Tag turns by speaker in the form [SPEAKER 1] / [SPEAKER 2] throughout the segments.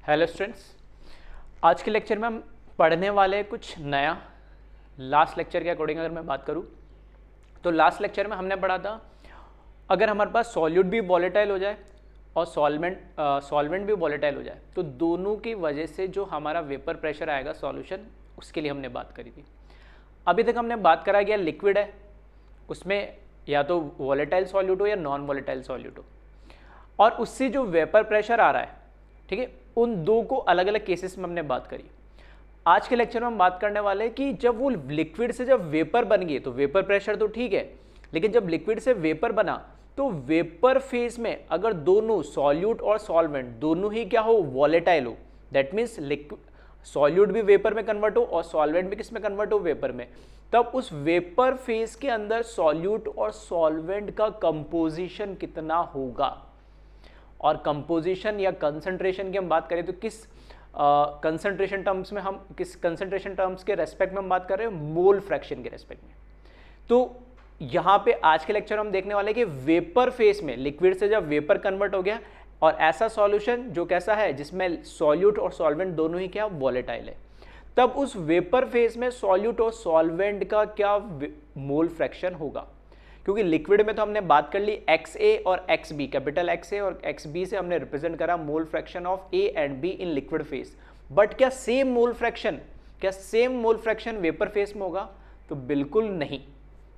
[SPEAKER 1] Hello students, आज के lecture में हम पढ़ने वाले कुछ नया। लास्ट लेक्चर के अकॉर्डिंग अगर मैं बात करूं तो लास्ट लेक्चर में हमने पढ़ा था अगर हमारे पास सॉल्यूट भी वॉलेटाइल हो जाए और सॉल्वेंट भी वॉलेटाइल हो जाए तो दोनों की वजह से जो हमारा वेपर प्रेशर आएगा सॉल्यूशन, उसके लिए हमने बात करी थी। अभी तक हमने बात करा कि लिक्विड है, उसमें या तो वॉलेटाइल सॉल्यूट हो या नॉन वॉलेटाइल सॉल्यूट हो, और उससे जो वेपर प्रेशर आ रहा है, ठीक है, उन दो को अलग अलग केसेस में हमने बात करी। आज के लेक्चर में हम बात करने वाले हैं कि जब वो लिक्विड से जब वेपर बन गई तो वेपर प्रेशर तो ठीक है, लेकिन जब लिक्विड से वेपर बना तो वेपर फेज में अगर दोनों सॉल्यूट और सॉल्वेंट दोनों ही क्या हो, वॉलेटाइल हो, दैट मीन्स सॉल्यूट भी वेपर में कन्वर्ट हो और सॉल्वेंट भी किस में कन्वर्ट हो, वेपर में, तब उस वेपर फेज के अंदर सॉल्यूट और सॉल्वेंट का कंपोजिशन कितना होगा। और कंपोजिशन या कंसंट्रेशन की हम बात करें तो किस कंसंट्रेशन टर्म्स में, हम किस कंसंट्रेशन टर्म्स के रेस्पेक्ट में हम बात कर रहे हैं, मोल फ्रैक्शन के रेस्पेक्ट में। तो यहाँ पे आज के लेक्चर हम देखने वाले हैं कि वेपर फेज में लिक्विड से जब वेपर कन्वर्ट हो गया और ऐसा सॉल्यूशन जो कैसा है जिसमें सॉल्यूट और सॉल्वेंट दोनों ही क्या वॉलेटाइल है, तब उस वेपर फेज में सॉल्यूट और सॉल्वेंट का क्या मोल फ्रैक्शन होगा। क्योंकि लिक्विड में तो हमने बात कर ली XA और XB, कैपिटल XA और XB से हमने रिप्रेजेंट करा mole fraction of A and B in liquid phase. But क्या same mole fraction vapour phase में होगा? तो बिल्कुल नहीं।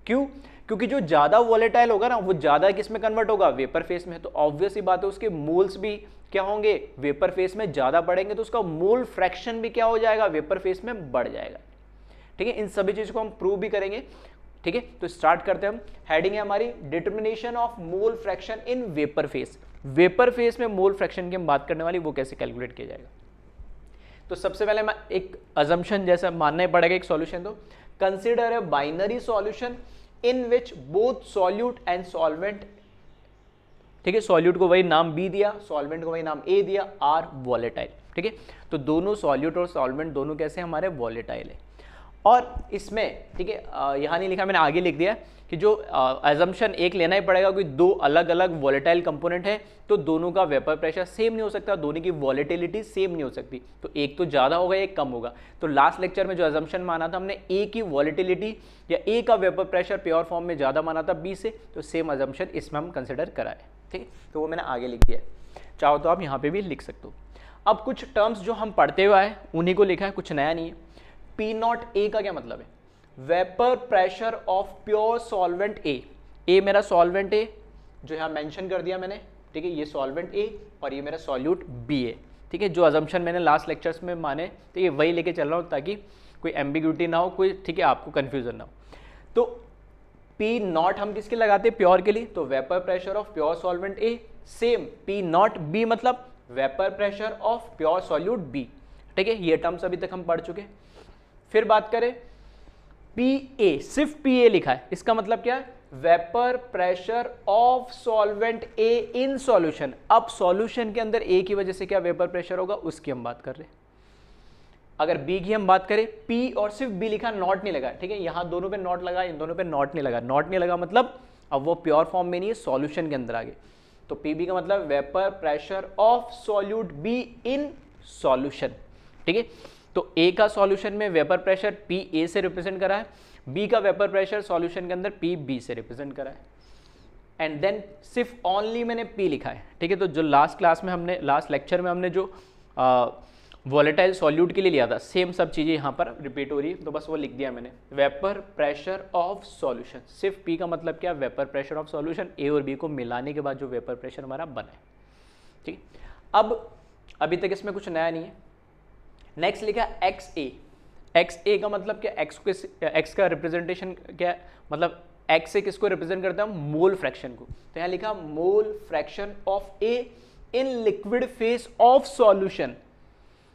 [SPEAKER 1] क्यों? क्योंकि जो ज्यादा वॉलेटाइल होगा ना वो ज्यादा किस में कन्वर्ट होगा, वेपर फेज में। तो ऑब्वियस ही बात है उसके मोल्स भी क्या होंगे, वेपर फेज में ज्यादा बढ़ेंगे, तो उसका मोल फ्रैक्शन भी क्या हो जाएगा, वेपर फेज में बढ़ जाएगा। ठीक है, इन सभी चीजों को हम प्रूव भी करेंगे। ठीक है, तो स्टार्ट करते हैं हम। हेडिंग है हमारी determination of mole fraction in vapour phase. Vapour phase में मोल फ्रैक्शन की हम बात करने वाली, वो कैसे कैलकुलेट किया जाएगा। तो सबसे पहले मैं एक अजम्पशन जैसा मानना ही पड़ेगा एक सॉल्यूशन। तो consider a binary solution in which both solute and solvent, ठीक है, सॉल्यूट को वही नाम B दिया, सॉल्वेंट को वही नाम A दिया, आर वॉलेटाइल। ठीक है, तो दोनों सॉल्यूट और सॉल्वेंट दोनों कैसे हमारे वॉलेटाइल है। और इसमें ठीक है, यहाँ नहीं लिखा, मैंने आगे लिख दिया कि जो अजम्पशन एक लेना ही पड़ेगा, कोई दो अलग अलग वॉलेटाइल कंपोनेंट है तो दोनों का वेपर प्रेशर सेम नहीं हो सकता, दोनों की वॉलेटिलिटी सेम नहीं हो सकती, तो एक तो ज़्यादा होगा एक कम होगा। तो लास्ट लेक्चर में जो अजम्पशन माना था हमने, ए की वॉलेटिलिटी या ए का वेपर प्रेशर प्योर फॉर्म में ज़्यादा माना था बी से, तो सेम अजम्पशन इसमें हम कंसिडर कराए। ठीक है, तो वो मैंने आगे लिख दिया, चाहो तो आप यहाँ पर भी लिख सकते हो। अब कुछ टर्म्स जो हम पढ़ते हुए आए उन्हीं को लिखा है, कुछ नया नहीं है। P नॉट ए का क्या मतलब है, vapour pressure of pure solvent A. A मेरा सॉल्वेंट ए जो यहाँ मेंशन कर दिया मैंने, ठीक है, ये सॉल्वेंट ए और ये मेरा सॉल्यूट बी है। ठीक है, जो अजम्पशन मैंने लास्ट लेक्चर्स में माने, तो ये वही लेके चल रहा हूँ ताकि कोई एम्बिग्यूटी ना हो, कोई, ठीक है, आपको कंफ्यूजन ना हो। तो P नॉट हम किसके लगाते हैं, प्योर के लिए, तो vapour pressure of pure solvent A. Same P not B मतलब vapour pressure of pure solute B. ठीक है, ये टर्म्स अभी तक हम पढ़ चुके। फिर बात करें PA, सिर्फ PA लिखा है, इसका मतलब क्या है, vapour pressure of solvent A in solution. अब सॉल्यूशन के अंदर A की वजह से क्या वेपर प्रेशर होगा, उसकी हम बात कर रहे हैं। अगर B की हम बात करें, P और सिर्फ B लिखा, नॉट नहीं लगा। ठीक है, यहां दोनों पे नॉट लगा, इन दोनों पे नॉट नहीं लगा। नॉट नहीं लगा मतलब अब वो प्योर फॉर्म में नहीं है, सॉल्यूशन के अंदर आ गए। तो PB का मतलब vapour pressure of solute B in solution. ठीक है, तो A का सॉल्यूशन में वेपर प्रेशर PA से रिप्रेजेंट करा है, B का वेपर प्रेशर सॉल्यूशन के अंदर PB से रिप्रेजेंट करा है, एंड देन सिर्फ ओनली मैंने P लिखा है। ठीक है, तो जो लास्ट क्लास में हमने, लास्ट लेक्चर में हमने जो वॉलेटाइल सॉल्यूट के लिए लिया था, सेम सब चीज़ें यहाँ पर रिपीट हो रही है, तो बस वो लिख दिया मैंने, वेपर प्रेशर ऑफ सॉल्यूशन। सिर्फ P का मतलब क्या, vapour pressure of solution, A और B को मिलाने के बाद जो वेपर प्रेशर हमारा बना है। ठीक है, अब अभी तक इसमें कुछ नया नहीं है। नेक्स्ट लिखा XA। XA का मतलब क्या, X का रिप्रेजेंटेशन क्या है, मतलब X से किसको रिप्रेजेंट करता है, मोल फ्रैक्शन को। तो यहाँ लिखा mole fraction of A in liquid phase of solution.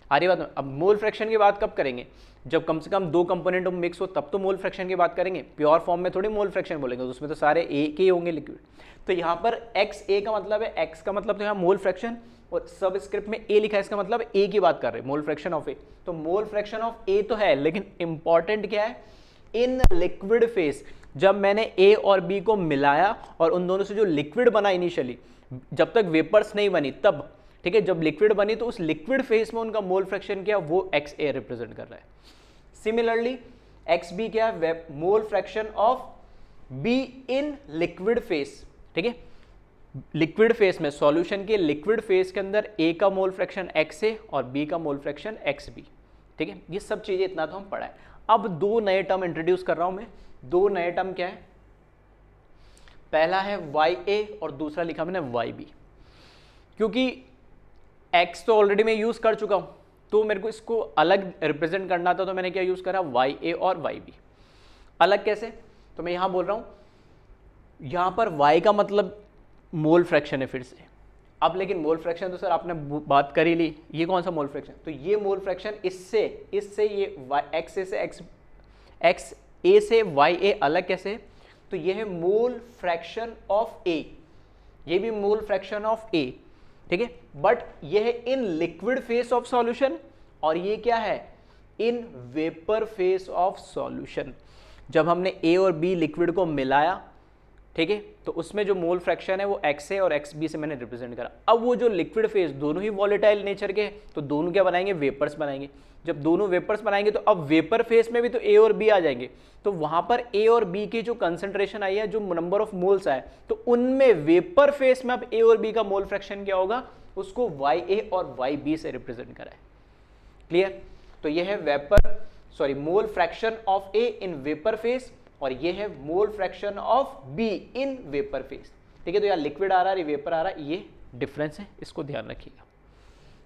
[SPEAKER 1] आ रही बात। अब मोल फ्रैक्शन की बात कब करेंगे, जब कम से कम दो कंपोनेंट मिक्स हो, तब तो मोल फ्रैक्शन की बात करेंगे। प्योर फॉर्म में थोड़ी मोल फ्रैक्शन बोलेंगे, तो उसमें तो सारे ए के होंगे लिक्विड। तो यहाँ पर XA का मतलब है, X का मतलब तो यहाँ मोल फ्रैक्शन, और सब स्क्रिप्ट में A लिखा है, इसका मतलब A की बात कर रहे हैं, मोल फ्रैक्शन ऑफ A। तो मोल फ्रैक्शन ऑफ A तो है, लेकिन इंपॉर्टेंट क्या है, इन लिक्विड फेज, जब मैंने A और B को मिलाया और उन दोनों से जो लिक्विड बना इनिशियली, जब तक वेपर्स नहीं बनी तब, ठीक है, जब लिक्विड बनी तो उस लिक्विड फेस में उनका मोल फ्रैक्शन क्या, वो XA रिप्रेजेंट कर रहा है। सिमिलरली XB क्या है, mole fraction of B in liquid face. ठीक है, लिक्विड फेस में, सॉल्यूशन के लिक्विड फेस के अंदर A का मोल फ्रैक्शन XA और B का मोल फ्रैक्शन XB। ठीक है, ये सब चीजें इतना तो हम पढ़ा है। अब दो नए टर्म इंट्रोड्यूस कर रहा हूं मैं। दो नए टर्म क्या है, पहला है YA और दूसरा लिखा मैंने YB। क्योंकि X तो ऑलरेडी मैं यूज कर चुका हूं, तो मेरे को इसको अलग रिप्रेजेंट करना था, तो मैंने क्या यूज करा, YA और YB। अलग कैसे, तो मैं यहां बोल रहा हूं, यहां पर Y का मतलब मोल फ्रैक्शन है फिर से। अब लेकिन मोल फ्रैक्शन तो सर आपने बात कर ही ली, ये कौन सा मोल फ्रैक्शन, तो ये मोल फ्रैक्शन इससे ये XA से YA अलग कैसे, तो ये है मोल फ्रैक्शन ऑफ A, ये भी मोल फ्रैक्शन ऑफ A। ठीक है, बट ये है इन लिक्विड फेस ऑफ सॉल्यूशन और ये क्या है, इन वेपर फेस ऑफ सॉल्यूशन। जब हमने A और B लिक्विड को मिलाया, ठीक है, तो उसमें जो मोल फ्रैक्शन है वो XA और XB से मैंने रिप्रेजेंट करा। अब वो जो लिक्विड फेस दोनों ही वॉलेटाइल नेचर के, तो दोनों क्या बनाएंगे, वेपर्स बनाएंगे। जब दोनों वेपर्स बनाएंगे तो अब वेपर फेस में भी तो A और B आ जाएंगे, तो वहां पर A और B की जो कंसंट्रेशन आई है, जो नंबर ऑफ मोल्स आए, तो उनमें वेपर फेस में अब A और B का मोल फ्रैक्शन क्या होगा, उसको YA और YB से रिप्रेजेंट करा है। क्लियर, तो ये है mole fraction of A in vapour face और ये है mole fraction of B in vapour face. ठीक है, तो यार लिक्विड आ रहा है, वेपर आ रहा है, ये डिफरेंस है, इसको ध्यान रखिएगा।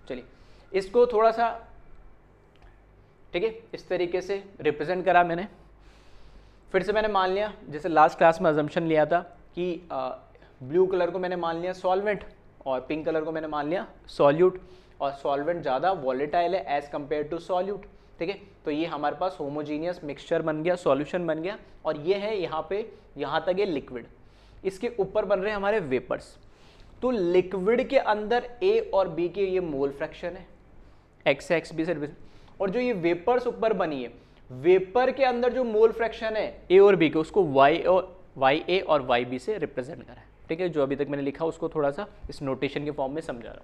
[SPEAKER 1] चलिए इसको थोड़ा सा, ठीक है, इस तरीके से रिप्रेजेंट करा मैंने। फिर से मैंने मान लिया, जैसे लास्ट क्लास में अजम्पशन लिया था कि ब्लू कलर को मैंने मान लिया सॉल्वेंट और पिंक कलर को मैंने मान लिया सॉल्यूट, और सॉल्वेंट ज़्यादा वॉलेटाइल है एज कंपेयर टू सॉल्यूट। ठीक है, तो ये हमारे पास होमोजीनियस मिक्सचर बन गया, सॉल्यूशन बन गया, और ये है यहाँ पे, यहाँ तक ये लिक्विड, इसके ऊपर बन रहे हैं हमारे वेपर्स। तो लिक्विड के अंदर A और B के ये मोल फ्रैक्शन है, X XB से, और जो ये वेपर्स ऊपर बनी है, वेपर के अंदर जो मोल फ्रैक्शन है A और B के, उसको YA और YB से रिप्रेजेंट करा है। ठीक है, जो अभी तक मैंने लिखा उसको थोड़ा सा इस नोटेशन के फॉर्म में समझा रहा हूँ,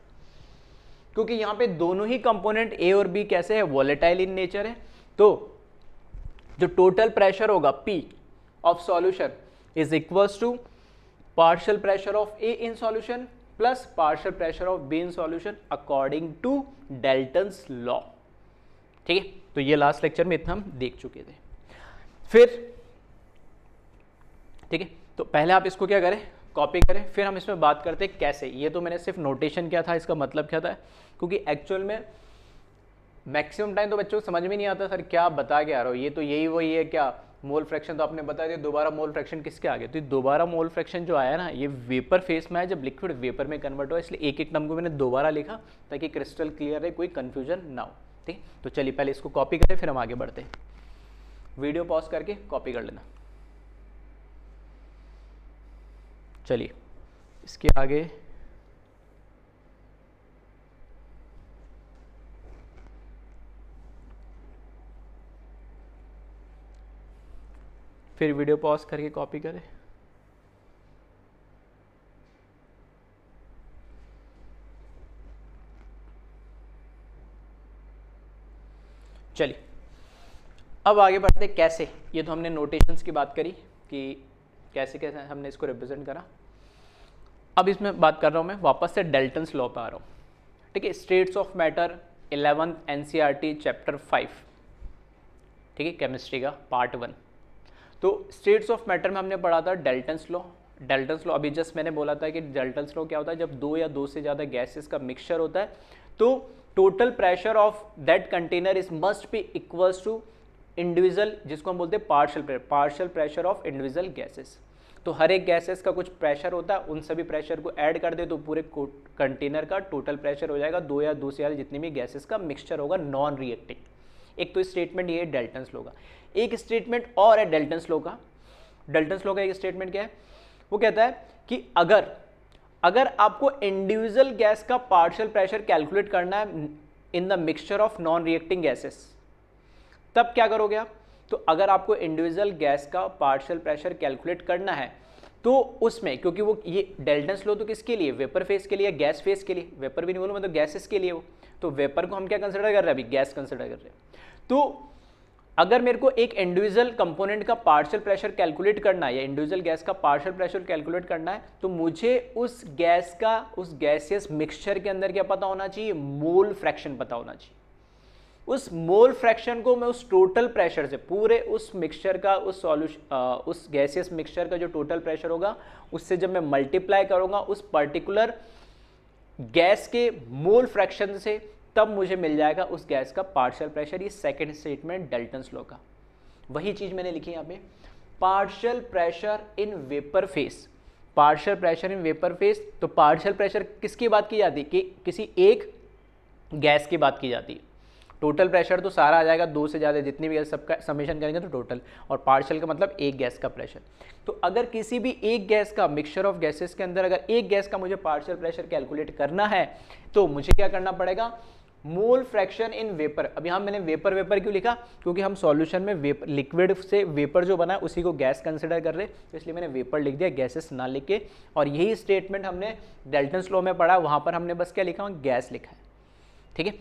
[SPEAKER 1] क्योंकि यहाँ पे दोनों ही कंपोनेंट A और B कैसे है, वॉलेटाइल इन नेचर है। तो जो टोटल प्रेशर होगा P of solution is equals to partial pressure of A in solution plus partial pressure of B in solution according to Dalton's law. ठीक है, तो ये लास्ट लेक्चर में इतना हम देख चुके थे। फिर ठीक है, तो पहले आप इसको क्या करें, कॉपी करें, फिर हम इसमें बात करते हैं कैसे। ये तो मैंने सिर्फ नोटेशन किया था, इसका मतलब क्या था, क्योंकि एक्चुअल में मैक्सिमम टाइम तो बच्चों को समझ में नहीं आता, सर क्या बता के आ रहा हो, ये तो यही वही है क्या, मोल फ्रैक्शन तो आपने बता दिया, दोबारा मोल फ्रैक्शन किसके आगे, तो दोबारा मोल फ्रैक्शन जो आया ना, ये वेपर फेस में आया, जब लिक्विड वेपर में कन्वर्ट हुआ, इसलिए एक एक टर्म को मैंने दोबारा लिखा ताकि क्रिस्टल क्लियर रहे, कोई कंफ्यूजन ना हो। ठीक, तो चलिए पहले इसको कॉपी करें, फिर हम आगे बढ़ते हैं। वीडियो पॉज करके कॉपी कर लेना। चलिए इसके आगे फिर वीडियो पॉज करके कॉपी करें। चलिए अब आगे बढ़ते कैसे। ये तो हमने नोटेशंस की बात करी कि कैसे कैसे हमने इसको रिप्रेजेंट करा। अब इसमें बात कर रहा हूँ मैं वापस से डाल्टन्स लॉ पे आ रहा हूँ। ठीक है, states of matter 11th NCERT chapter 5, ठीक है, केमिस्ट्री का पार्ट 1। तो स्टेट्स ऑफ मैटर में हमने पढ़ा था डाल्टन्स लॉ। डाल्टन्स लॉ अभी जस्ट मैंने बोला था कि डाल्टन्स लॉ क्या होता है, जब दो या दो से ज़्यादा गैसेस का मिक्सचर होता है तो total pressure of that container is must be equals to individual, जिसको हम बोलते हैं partial pressure of individual gases. तो हर एक गैसेस का कुछ प्रेशर होता है, उन सभी प्रेशर को ऐड कर दे तो पूरे कंटेनर का टोटल प्रेशर हो जाएगा, दो या दो से ज़्यादा जितनी भी गैसेस का मिक्सचर होगा नॉन रिएक्टिंग। एक तो स्टेटमेंट ये है डाल्टन्स लॉ का। एक स्टेटमेंट और है डाल्टन्स लॉ का। डाल्टन्स लॉ का एक स्टेटमेंट क्या है, वो कहता है कि अगर आपको इंडिविजुअल गैस का पार्शियल प्रेशर कैलकुलेट करना है in the mixture of non reacting gases, तब क्या करोगे आप, तो अगर आपको इंडिविजुअल गैस का पार्शियल प्रेशर कैलकुलेट करना है तो उसमें क्योंकि वो ये डाल्टन्स लॉ तो किसके लिए, वेपर फेस के लिए, गैस फेस के लिए, वेपर भी नहीं बोलूँ मैं तो गैसेस के लिए वो, तो वेपर को हम क्या कंसिडर कर रहे हैं अभी, गैस कंसिडर कर रहे हैं। तो अगर मेरे को एक इंडिविजुअल कंपोनेंट का पार्शियल प्रेशर कैलकुलेट करना है या इंडिविजुअल गैस का पार्शियल प्रेशर कैलकुलेट करना है, तो मुझे उस गैस का, उस गैसियस मिक्सचर के अंदर क्या पता होना चाहिए, मोल फ्रैक्शन पता होना चाहिए। उस मोल फ्रैक्शन को मैं उस टोटल प्रेशर से, पूरे उस मिक्सचर का, उस सॉल्यूशन, उस गैसियस मिक्सचर का जो टोटल प्रेशर होगा उससे जब मैं मल्टीप्लाई करूंगा उस पर्टिकुलर गैस के मोल फ्रैक्शन से, तब मुझे मिल जाएगा उस गैस का पार्शियल प्रेशर। ये सेकंड स्टेटमेंट डाल्टन्स लॉ का, वही चीज मैंने लिखी यहाँ पे, partial pressure in vapour face, partial pressure in vapour face. तो पार्शियल प्रेशर किसकी बात की जाती है, कि किसी एक गैस की बात की जाती है। टोटल प्रेशर तो सारा आ जाएगा, दो से ज़्यादा जितनी भी गैस सबका समेशन करेंगे तो टोटल, और पार्शियल का मतलब एक गैस का प्रेशर। तो अगर किसी भी एक गैस का, मिक्सचर ऑफ गैसेस के अंदर अगर एक गैस का मुझे पार्शियल प्रेशर कैलकुलेट करना है, तो मुझे क्या करना पड़ेगा, मोल फ्रैक्शन इन वेपर। अब यहाँ मैंने वेपर वेपर क्यों लिखा, क्योंकि हम सॉल्यूशन में वेपर, लिक्विड से वेपर जो बना है उसी को गैस कंसिडर कर रहे, तो इसलिए मैंने वेपर लिख दिया, गैसेस ना लिख के। और यही स्टेटमेंट हमने डाल्टन्स लॉ में पढ़ा, वहां पर हमने बस क्या लिखा, गैस लिखा है, ठीक है।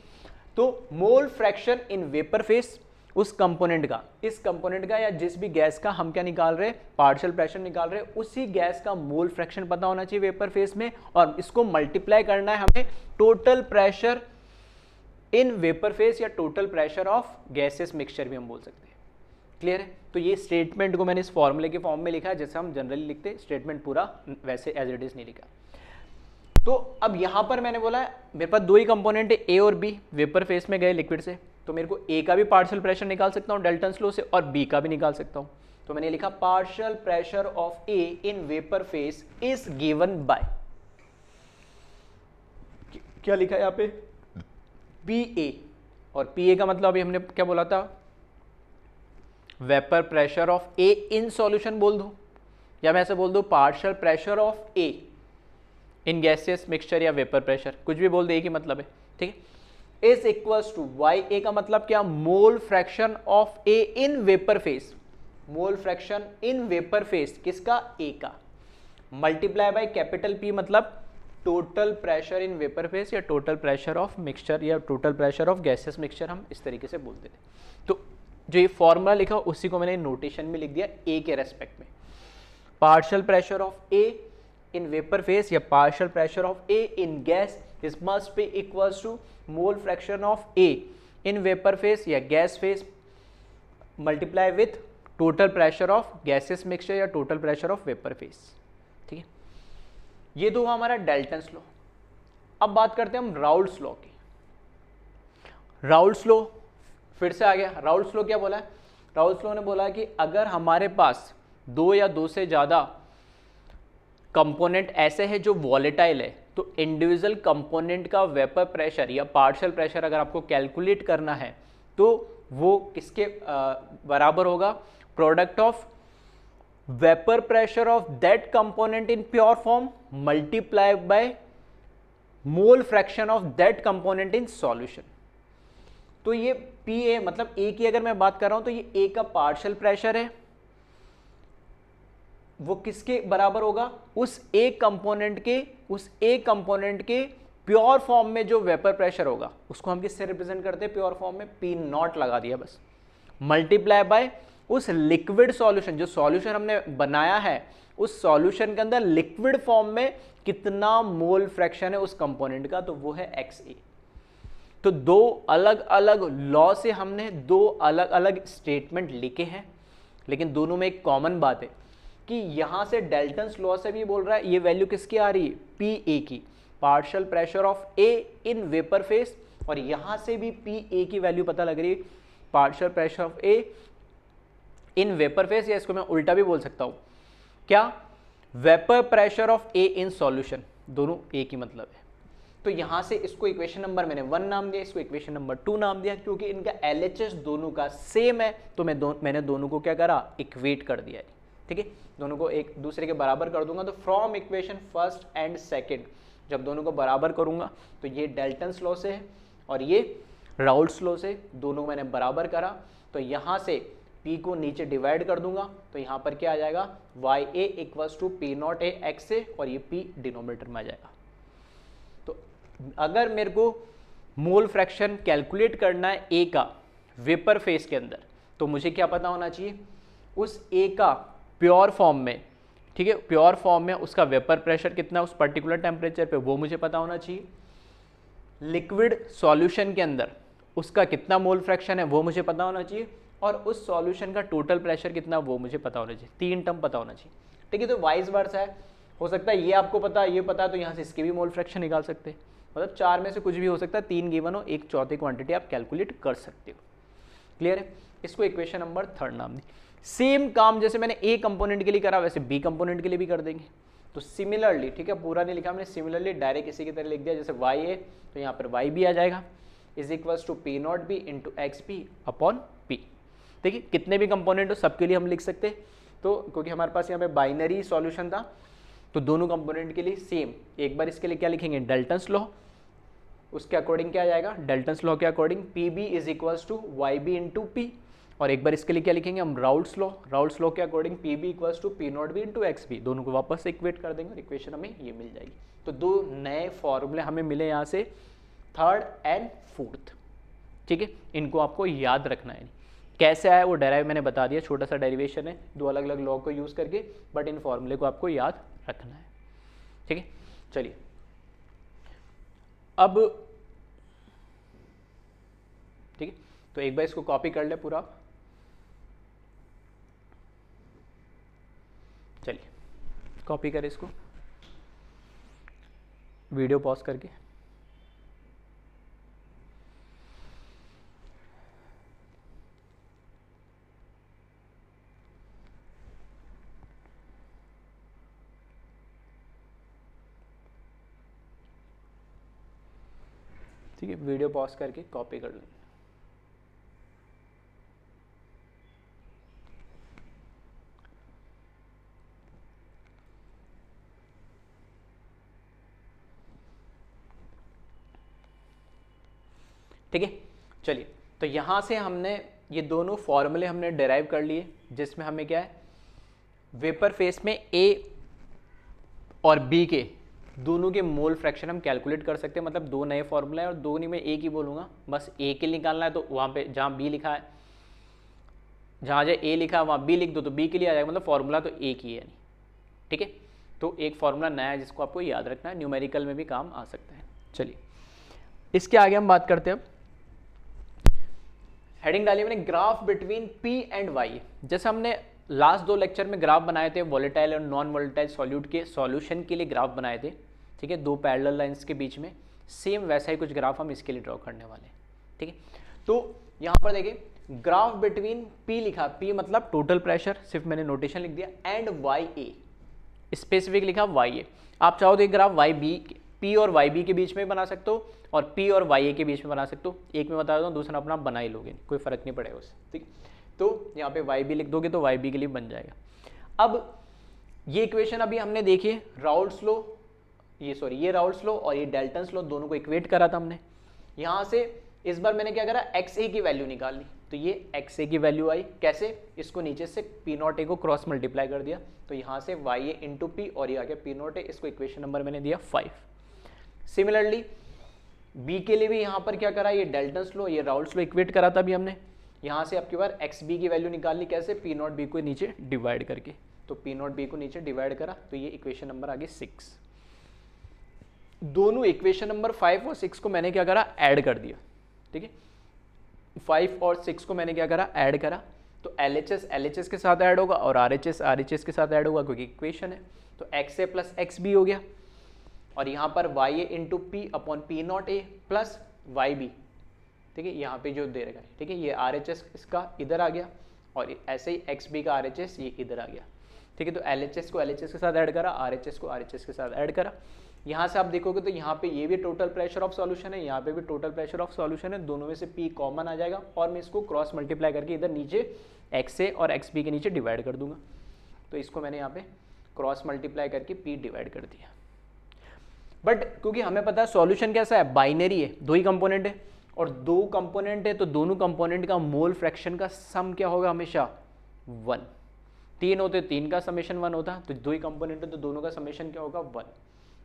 [SPEAKER 1] तो मोल फ्रैक्शन इन वेपर फेस, उस कंपोनेंट का, इस कंपोनेंट का या जिस भी गैस का हम क्या निकाल रहे, पार्शियल प्रेशर निकाल रहे, उसी गैस का मोल फ्रैक्शन पता होना चाहिए वेपर फेस में, और इसको मल्टीप्लाई करना है हमें total pressure in vapour phase या total pressure of gases mixture भी हम बोल सकते हैं। क्लियर है। तो ये स्टेटमेंट को मैंने इस फॉर्मूले के फॉर्म में लिखा है, जैसे हम जनरली लिखते हैं, स्टेटमेंट पूरा वैसे एज इट इज नहीं लिखा। तो अब यहां पर मैंने बोला मेरे पास दो ही कंपोनेंट है, ए और बी, वेपर फेस में गए लिक्विड से, तो मेरे को ए का भी पार्शियल प्रेशर निकाल सकता हूं डाल्टन्स लॉ से, और बी का भी निकाल सकता हूं। तो मैंने लिखा partial pressure of A in vapour face is given by, क्या लिखा है यहां पे, पी ए। और पी ए का मतलब अभी हमने क्या बोला था, vapour pressure of A in solution बोल दूं, या मैं ऐसे बोल दूं partial pressure of A in gaseous mixture या वेपर प्रेशर, कुछ भी बोल दे, एक ही मतलब है, ठीक है। इज इक्वल्स टू वाई, ए का मतलब क्या, मोल fraction of A in vapour face, mole fraction in vapour face किसका, ए का, मल्टीप्लाई बाय कैपिटल पी, मतलब total pressure in vapour phase या टोटल प्रेशर ऑफ मिक्सचर या total pressure of gases mixture, हम इस तरीके से बोलते थे। तो जो ये फॉर्मूला लिखा उसी को मैंने नोटेशन में लिख दिया ए के रेस्पेक्ट में, partial pressure of A in vapor phase या partial pressure of A in gas this must be equals to mole fraction of A in vapor phase या gas phase multiply with total pressure of gaseous mixture या total pressure of vapor phase, ठीक है। ये दो हमारा Dalton's law. अब बात करते हैं हम राउल्ट्स लॉ की। राउल्ट्स लॉ फिर से आ गया। राउल्ट्स लॉ क्या बोला है, राउल्ट्स लॉ ने बोला कि अगर हमारे पास दो या दो से ज़्यादा कंपोनेंट ऐसे हैं जो वॉलेटाइल है, तो इंडिविजुअल कंपोनेंट का वेपर प्रेशर या पार्शियल प्रेशर अगर आपको कैलकुलेट करना है तो वो किसके बराबर होगा, product of vapour pressure of that component in pure form multiply by mole fraction of that component in solution. तो ये पी ए मतलब ए की अगर मैं बात कर रहा हूं तो ये ए का पार्शियल प्रेशर है, वो किसके बराबर होगा, उस एक कंपोनेंट के प्योर फॉर्म में जो वेपर प्रेशर होगा उसको हम किससे रिप्रेजेंट करते हैं, प्योर फॉर्म में पी नॉट लगा दिया बस, मल्टीप्लाई बाय उस लिक्विड सॉल्यूशन, जो सॉल्यूशन हमने बनाया है उस सॉल्यूशन के अंदर लिक्विड फॉर्म में कितना मोल फ्रैक्शन है उस कंपोनेंट का, तो वो है XA। तो दो अलग अलग लॉ से हमने दो अलग अलग स्टेटमेंट लिखे हैं, लेकिन दोनों में एक कॉमन बात है कि यहां से डाल्टन्स लॉ से भी बोल रहा है ये वैल्यू किसकी आ रही है, पी ए की, partial pressure of A in vapour face, और यहां से भी पी ए की वैल्यू पता लग रही है, partial pressure of A in vapour phase, या इसको मैं उल्टा भी बोल सकता हूं, क्या, vapour pressure of A in solution, दोनों ए की मतलब है। तो यहां से इसको इक्वेशन नंबर मैंने 1 नाम दिया, इसको इक्वेशन नंबर 2 नाम दिया, क्योंकि इनका LHS दोनों का सेम है, तो मैंने दोनों को क्या करा, इक्वेट कर दिया है, ठीक है, दोनों को एक दूसरे के बराबर कर दूंगा। तो from equation first and second जब दोनों को बराबर करूंगा तो ये डाल्टन्स लॉ से है और ये राउल्ट्स लॉ से, दोनों मैंने बराबर करा, तो यहां से P को नीचे डिवाइड कर दूंगा तो यहाँ पर क्या आ जाएगा, Y A equals to P not A X A, और ये P डिनोमिनेटर में आ जाएगा। तो अगर मेरे को मोल फ्रैक्शन कैलकुलेट करना है A का वेपर फेस के अंदर, तो मुझे क्या पता होना चाहिए, उस A का प्योर फॉर्म में, ठीक है, प्योर फॉर्म में उसका वेपर प्रेशर कितना है उस पर्टिकुलर टेम्परेचर पे, वो मुझे पता होना चाहिए। लिक्विड सॉल्यूशन के अंदर उसका कितना मोल फ्रैक्शन है वो मुझे पता होना चाहिए, और उस सॉल्यूशन का टोटल प्रेशर कितना वो मुझे पता होना चाहिए। 3 टर्म पता होना चाहिए, ठीक है। तो वाइस वर्सा है, हो सकता है ये आपको पता है, ये पता है, तो यहाँ से इसके भी मोल फ्रैक्शन निकाल सकते हैं। मतलब 4 में से कुछ भी हो सकता है, 3 गिवन हो, एक चौथी क्वांटिटी आप कैलकुलेट कर सकते हो। क्लियर है? इसको इक्वेशन नंबर 3 नाम दी। सेम काम जैसे मैंने ए कंपोनेंट के लिए करा वैसे बी कंपोनेंट के लिए भी कर देंगे। तो सिमिलरली, ठीक है, पूरा नहीं लिखा हमने, सिमिलरली डायरेक्ट इसी की तरह लिख दिया, जैसे वाई ए तो यहाँ पर वाई बी आ जाएगा, is equals to P not B into X P upon P. देखिए कितने भी कंपोनेंट हो सबके लिए हम लिख सकते हैं, तो क्योंकि हमारे पास यहाँ पे बाइनरी सॉल्यूशन था तो दोनों कंपोनेंट के लिए सेम। एक बार इसके लिए क्या लिखेंगे, डेल्टन्स लॉ, उसके अकॉर्डिंग क्या आ जाएगा, डेल्टन्स लॉ के according P B is equals to Y B into P. और एक बार इसके लिए क्या लिखेंगे हम, राउल्ट्स लॉ, राउल्ट्स लॉ के according P B equals to P not B into X B. दोनों को वापस से इक्वेट कर देंगे और इक्वेशन हमें ये मिल जाएगी। तो 2 नए फॉर्मूले हमें मिले यहाँ से, 3rd एंड 4th, ठीक है। इनको आपको याद रखना है। कैसे आया वो डेराइव मैंने बता दिया, छोटा सा डेरिवेशन है 2 अलग अलग लॉ को यूज़ करके, बट इन फॉर्मूले को आपको याद रखना है, ठीक है। चलिए अब, ठीक है, तो एक बार इसको कॉपी कर ले पूरा। चलिए कॉपी करें इसको, वीडियो पॉज करके। ठीक है, वीडियो पॉज करके कॉपी कर लें। ठीक है, चलिए तो यहाँ से हमने ये दोनों फॉर्मूले हमने डेराइव कर लिए, जिसमें हमें क्या है, वेपर फेस में ए और बी के दोनों के मोल फ्रैक्शन हम कैलकुलेट कर सकते हैं। मतलब 2 नए फॉर्मूला है और 2 नहीं मैं एक ही बोलूँगा, बस ए के लिए निकालना है तो वहाँ पे जहाँ बी लिखा है, जहाँ जहाँ ए लिखा है वहाँ बी लिख दो तो बी के लिए आ जाएगा, मतलब फॉर्मूला तो एक ही है। ठीक है, तो एक फॉर्मूला नया है जिसको आपको याद रखना है, न्यूमेरिकल में भी काम आ सकता है। चलिए इसके आगे हम बात करते हैं। अब हेडिंग डाली मैंने, graph between P and Y. जैसे हमने लास्ट 2 लेक्चर में ग्राफ बनाए थे वोलेटाइल और नॉन वोलेटाइल सॉल्यूट के सॉल्यूशन के लिए ग्राफ बनाए थे, ठीक है, 2 पैरेलल लाइंस के बीच में, सेम वैसा ही कुछ ग्राफ हम इसके लिए ड्रॉ करने वाले हैं। ठीक है, तो यहाँ पर देखिए ग्राफ बिटवीन पी लिखा, पी मतलब टोटल प्रेशर, सिर्फ मैंने नोटेशन लिख दिया, एंड वाई ए, स्पेसिफिक लिखा वाई ए। आप चाहो तो एक ग्राफ वाई बी, पी और वाई बी के बीच में बना सकते हो और पी और वाई ए के बीच में बना सकते हो। एक में बता देता हूँ, दूसरा अपना बना ही लोगे, कोई फर्क नहीं पड़ेगा उससे। ठीक, तो यहाँ पे वाई बी लिख दोगे तो वाई बी के लिए बन जाएगा। अब ये इक्वेशन अभी हमने देखी राउल्ट्स लॉ, ये राउल्ट्स लॉ और ये डेल्टन्स लॉ, दोनों को इक्वेट करा था हमने। यहाँ से इस बार मैंने क्या करा, एक्स ए की वैल्यू निकाल ली, तो ये एक्स ए की वैल्यू आई कैसे, इसको नीचे से पी नॉट ए को क्रॉस मल्टीप्लाई कर दिया, तो यहाँ से वाई ए इंटू पी और ये आ गया पी नॉट ए, इसको इक्वेशन नंबर मैंने दिया 5। सिमिलरली बी के लिए भी यहाँ पर क्या करा, ये डेल्टन्स लॉ, ये राउल्ट्स लॉ इक्वेट करा था अभी हमने। यहाँ से आपके बार एक्स बी की वैल्यू निकाल ली कैसे, पी नॉट बी को नीचे डिवाइड करके, तो पी नॉट बी को नीचे डिवाइड करा, तो ये इक्वेशन नंबर आ गई 6। दोनों इक्वेशन नंबर 5 और 6 को मैंने क्या करा, ऐड कर दिया। ठीक है, 5 और 6 को मैंने क्या करा, ऐड करा, तो LHS LHS के साथ ऐड होगा और RHS RHS के साथ ऐड होगा, क्योंकि इक्वेशन है। तो X A plus X B हो गया, और यहाँ पर Y A into P upon P not A plus Y B. ठीक है, यहाँ पे जो दे रखा है, ठीक है, ये RHS इसका इधर आ गया और ऐसे ही एक्स बी का RHS ये इधर आ गया। ठीक है, तो LHS को LHS के साथ ऐड करा, RHS को RHS के साथ ऐड करा। यहाँ से आप देखोगे तो यहाँ पे ये भी टोटल प्रेशर ऑफ सॉल्यूशन है, यहाँ पे भी टोटल प्रेशर ऑफ सॉल्यूशन है, दोनों में से P कॉमन आ जाएगा और मैं इसको क्रॉस मल्टीप्लाई करके इधर नीचे XA और XB के नीचे डिवाइड कर दूंगा। तो इसको मैंने यहाँ पे क्रॉस मल्टीप्लाई करके P डिवाइड कर दिया। बट क्योंकि हमें पता है सॉल्यूशन कैसा है, बाइनरी है, 2 ही कंपोनेंट है, और 2 कंपोनेंट है तो दोनों कंपोनेंट का मोल फ्रैक्शन का सम क्या होगा हमेशा 1। 3 होते 3 का समेशन 1 होता, तो 2 ही कंपोनेंट है तो दोनों का समेशन क्या होगा 1।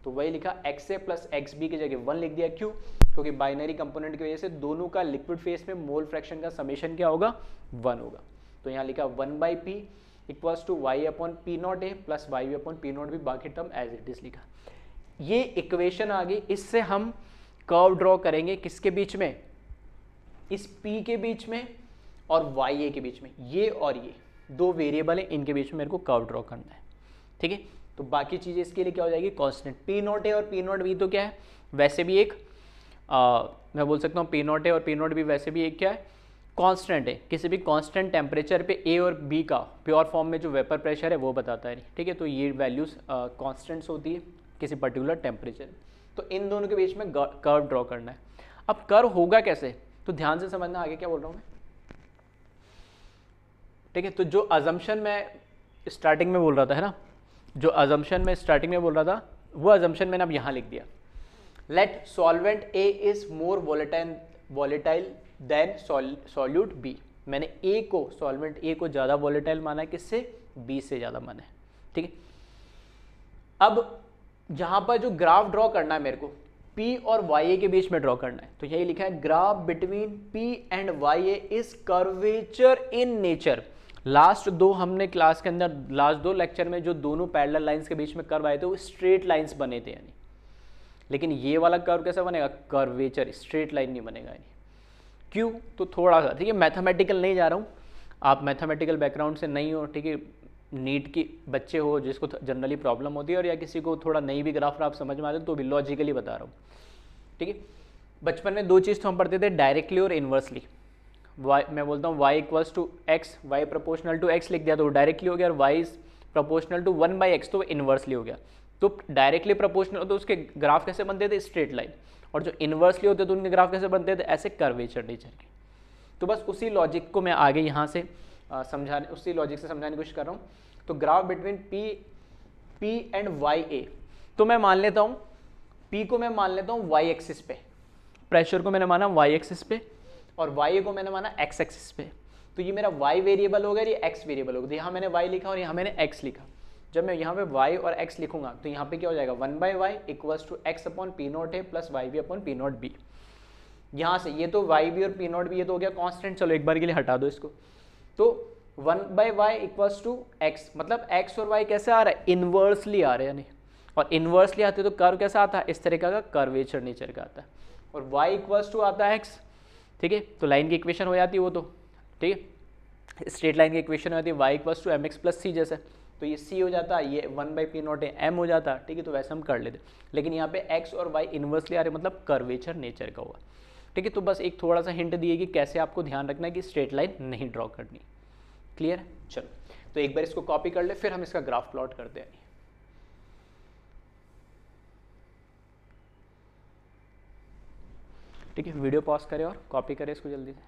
[SPEAKER 1] तो वही लिखा XA प्लस XB की जगह 1 लिख दिया, क्यों? क्योंकि बाइनरी कंपोनेंट की वजह से दोनों का लिक्विड फेस में मोल फ्रैक्शन का समेशन क्या होगा 1 होगा। तो यहाँ लिखा 1/P equals to y upon P not A plus Y upon P not B, बाकी टर्म एज इट इज लिखा। ये इक्वेशन आ गई, इससे हम कर्व ड्रॉ करेंगे किसके बीच में, इस P के बीच में और YA के बीच में। ये और ये 2 वेरिएबल है, इनके बीच में मेरे को कर्व ड्रॉ करना है, ठीक है। तो बाकी चीज़ें इसके लिए क्या हो जाएगी कांस्टेंट। P नॉट ए और P नॉट बी तो क्या है, वैसे भी एक मैं बोल सकता हूँ P नॉट ए और P नॉट बी वैसे भी एक क्या है कांस्टेंट है। किसी भी कांस्टेंट टेम्परेचर पे A और B का प्योर फॉर्म में जो वेपर प्रेशर है वो बताता है, ठीक है। तो ये वैल्यूज कांस्टेंट्स होती है किसी पर्टिकुलर टेम्परेचर। तो इन दोनों के बीच में कर्व ड्रॉ करना है। अब कर्व होगा कैसे, तो ध्यान से समझना आगे क्या बोल रहा हूँ मैं, ठीक है। तो जो अजम्पशन मैं स्टार्टिंग में बोल रहा था है ना, जो अजम्पशन मैं स्टार्टिंग में बोल रहा था वो अजम्पशन मैंने अब यहाँ लिख दिया। Let solvent A is more volatile than solute B। मैंने A को सॉल्वेंट A को ज़्यादा वॉलेटाइल माना है, किससे, B से ज़्यादा माना है, ठीक है। अब यहाँ पर जो ग्राफ ड्रॉ करना है मेरे को P और YA के बीच में ड्रॉ करना है, तो यही लिखा है graph between P and YA is curvature in nature. Last 2 हमने क्लास के अंदर लास्ट 2 लेक्चर में जो दोनों पैरेलल लाइंस के बीच में कर्व आए थे वो स्ट्रेट लाइंस बने थे यानी, लेकिन ये वाला कर्व कैसा बनेगा, कर्वेचर, स्ट्रेट लाइन नहीं बनेगा यानी। क्यों, तो थोड़ा सा, ठीक है, मैथमेटिकल नहीं जा रहा हूँ, आप मैथमेटिकल बैकग्राउंड से नहीं हो, ठीक है, नीट की बच्चे हो जिसको जनरली प्रॉब्लम होती है, और या किसी को थोड़ा नई भी ग्राफ आप समझ में आते तो भी लॉजिकली बता रहा हूँ, ठीक है। बचपन में 2 चीज़ तो हम पढ़ते थे, डायरेक्टली और इन्वर्सली। y मैं बोलता हूँ y equals to X, Y proportional to x लिख दिया तो डायरेक्टली हो गया, और y is proportional to 1/x तो इन्वर्सली हो गया। तो डायरेक्टली प्रोपोर्शनल तो उसके ग्राफ कैसे बनते थे, स्ट्रेट लाइन, और जो इन्वर्सली होते तो उनके ग्राफ कैसे बनते थे, ऐसे कर्वेचर नेचर के। तो बस उसी लॉजिक को मैं आगे यहाँ से उसी लॉजिक से समझाने की कोशिश कर रहा हूँ। तो graph between P and YA, तो मैं मान लेता हूँ P को मैं मान लेता हूँ y एक्सिस पे, प्रेशर को मैंने माना y एक्सिस पे, और YA को मैंने माना x एक्सिस पे। तो ये मेरा y वेरिएबल होगा, ये x वेरिएबल होगा। तो यहाँ मैंने y लिखा और यहाँ मैंने x लिखा। जब मैं यहाँ पे y और x लिखूंगा तो यहाँ पे क्या हो जाएगा, 1/y equals to x upon P not A plus Y B upon P not B. यहाँ से ये तो वाई बी और पी नॉट बी ये तो हो गया कांस्टेंट, चलो एक बार के लिए हटा दो इसको। तो 1/y इक्वल्स टू x, मतलब x और y कैसे आ रहा है, इन्वर्सली आ रहे हैं यानी, और इन्वर्सली आते तो कर्व कैसा आता है, इस तरीके का कर्वेचर नेचर का आता है। और y इक्वल्स टू आता है x, ठीक है। तो लाइन की इक्वेशन हो जाती है वो तो, ठीक है, स्ट्रेट लाइन की इक्वेशन हो जाती है y equals to mx plus c जैसे। तो ये c हो जाता है, ये 1/p नॉट है m हो जाता है, ठीक है। तो वैसे हम कर लेते, लेकिन यहाँ पे x और y इन्वर्सली आ रहे, मतलब कर्वेचर नेचर का हुआ, ठीक है। तो बस एक थोड़ा सा हिंट दिए कि कैसे आपको ध्यान रखना है कि स्ट्रेट लाइन नहीं ड्रॉ करनी। क्लियर, चलो तो एक बार इसको कॉपी कर ले, फिर हम इसका ग्राफ प्लॉट करते हैं। ठीक है, वीडियो पॉज करें और कॉपी करें इसको जल्दी से।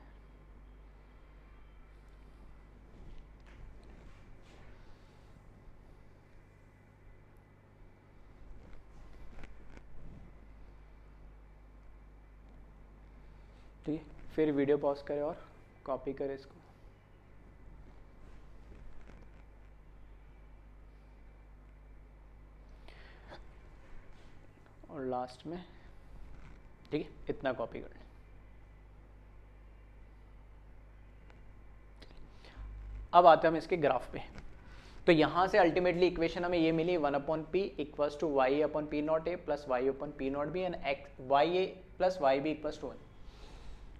[SPEAKER 1] ठीक है, फिर वीडियो पॉज करें और कॉपी करें इसको। और लास्ट में, ठीक है, इतना कॉपी कर लें। अब आते हैं हम इसके ग्राफ पे। तो यहाँ से अल्टीमेटली इक्वेशन हमें ये मिली 1/p equals to y upon P not A plus Y upon P not B and Y A plus Y B equals to 1।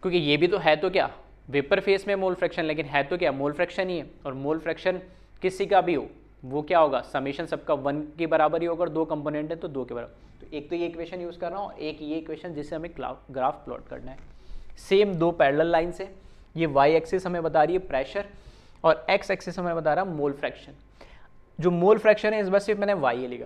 [SPEAKER 1] क्योंकि ये भी तो है तो क्या, वेपर फेस में मोल फ्रैक्शन, लेकिन है तो क्या, मोल फ्रैक्शन ही है। और मोल फ्रैक्शन किसी का भी हो वो क्या होगा, समेशन सबका 1 के बराबर ही होगा, और 2 कंपोनेंट है तो 2 के बराबर। तो एक तो ये इक्वेशन यूज़ कर रहा हूँ, एक ये इक्वेशन जिससे हमें ग्राफ प्लॉट करना है। सेम 2 पैरेलल लाइन से, ये वाई एक्सिस हमें बता रही है प्रेशर और एक्स एक्सिस हमें बता रहा है मोल फ्रैक्शन। जो मोल फ्रैक्शन है इस बार सिर्फ मैंने वाई लिखा,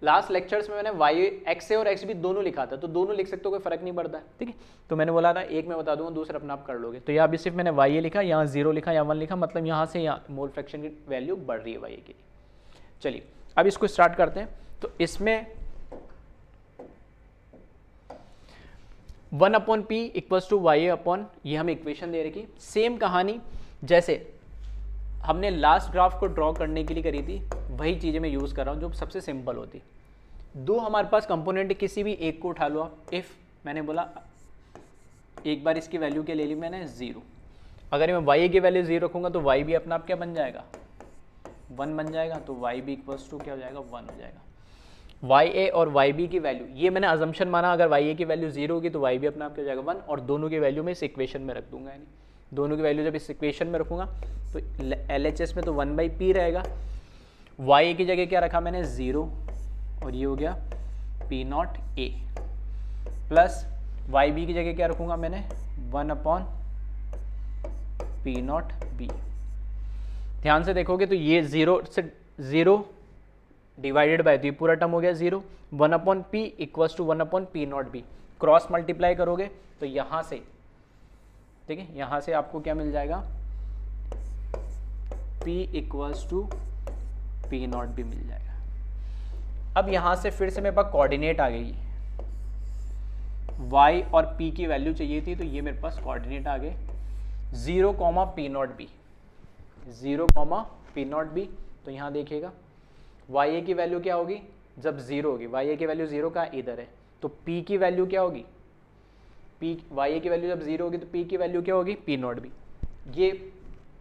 [SPEAKER 1] लास्ट लेक्चर्स में मैंने वाई एक्स ए और एक्स बी दोनों लिखा था, तो दोनों लिख सकते हो, कोई फर्क नहीं पड़ता है, ठीक है। तो मैंने बोला था एक मैं बता दूंगा, दूसरा अपना आप कर लोगे। तो यहाँ भी सिर्फ मैंने वाई लिखा, यहाँ 0 लिखा, यहाँ 1 लिखा, मतलब यहाँ से यहाँ मोल फ्रैक्शन की वैल्यू बढ़ रही है वाई की। चलिए अब इसको स्टार्ट करते हैं। तो इसमें 1/p equals to Y upon, ये हमें इक्वेशन दे रखी। सेम कहानी जैसे हमने लास्ट ग्राफ को ड्रॉ करने के लिए करी थी, वही चीज़ें मैं यूज़ कर रहा हूँ जो सबसे सिंपल होती। दो हमारे पास कंपोनेंट, किसी भी एक को उठा लो आप। इफ़ मैंने बोला एक बार इसकी वैल्यू क्या ले ली मैंने 0, अगर मैं y की वैल्यू 0 रखूँगा तो y भी अपना आप क्या बन जाएगा 1 बन जाएगा, तो y भी इक्वल्स टू क्या हो जाएगा 1 हो जाएगा। ya और yb की वैल्यू, ये मैंने अजम्पशन माना, अगर ya की वैल्यू 0 होगी तो y भी अपना आप क्या हो जाएगा 1, और दोनों की वैल्यू मैं इस इक्वेशन में रख दूंगा। यानी दोनों की वैल्यू जब इस इक्वेशन में रखूँगा तो LHS में तो 1/p रहेगा, y की जगह क्या रखा मैंने 0, और ये हो गया P0a, प्लस yb की जगह क्या रखूँगा मैंने 1/P0b। ध्यान से देखोगे तो ये 0 से 0 डिवाइडेड बाय, तो ये पूरा टर्म हो गया 0, 1/p equals to 1/P0b। Cross multiply करोगे तो यहाँ से, ठीक है, यहाँ से आपको क्या मिल जाएगा p इक्वल्स टू P0b मिल जाएगा। अब यहाँ से फिर से मेरे पास कोऑर्डिनेट आ गई, y और p की वैल्यू चाहिए थी, तो ये मेरे पास कोऑर्डिनेट आ गए 0, P0b, 0, P0b। तो यहाँ देखिएगा ya की वैल्यू क्या होगी जब 0 होगी, ya की वैल्यू 0 का इधर है, तो p की वैल्यू क्या होगी, ya की वैल्यू जब 0 होगी तो p की वैल्यू क्या होगी P0b। ये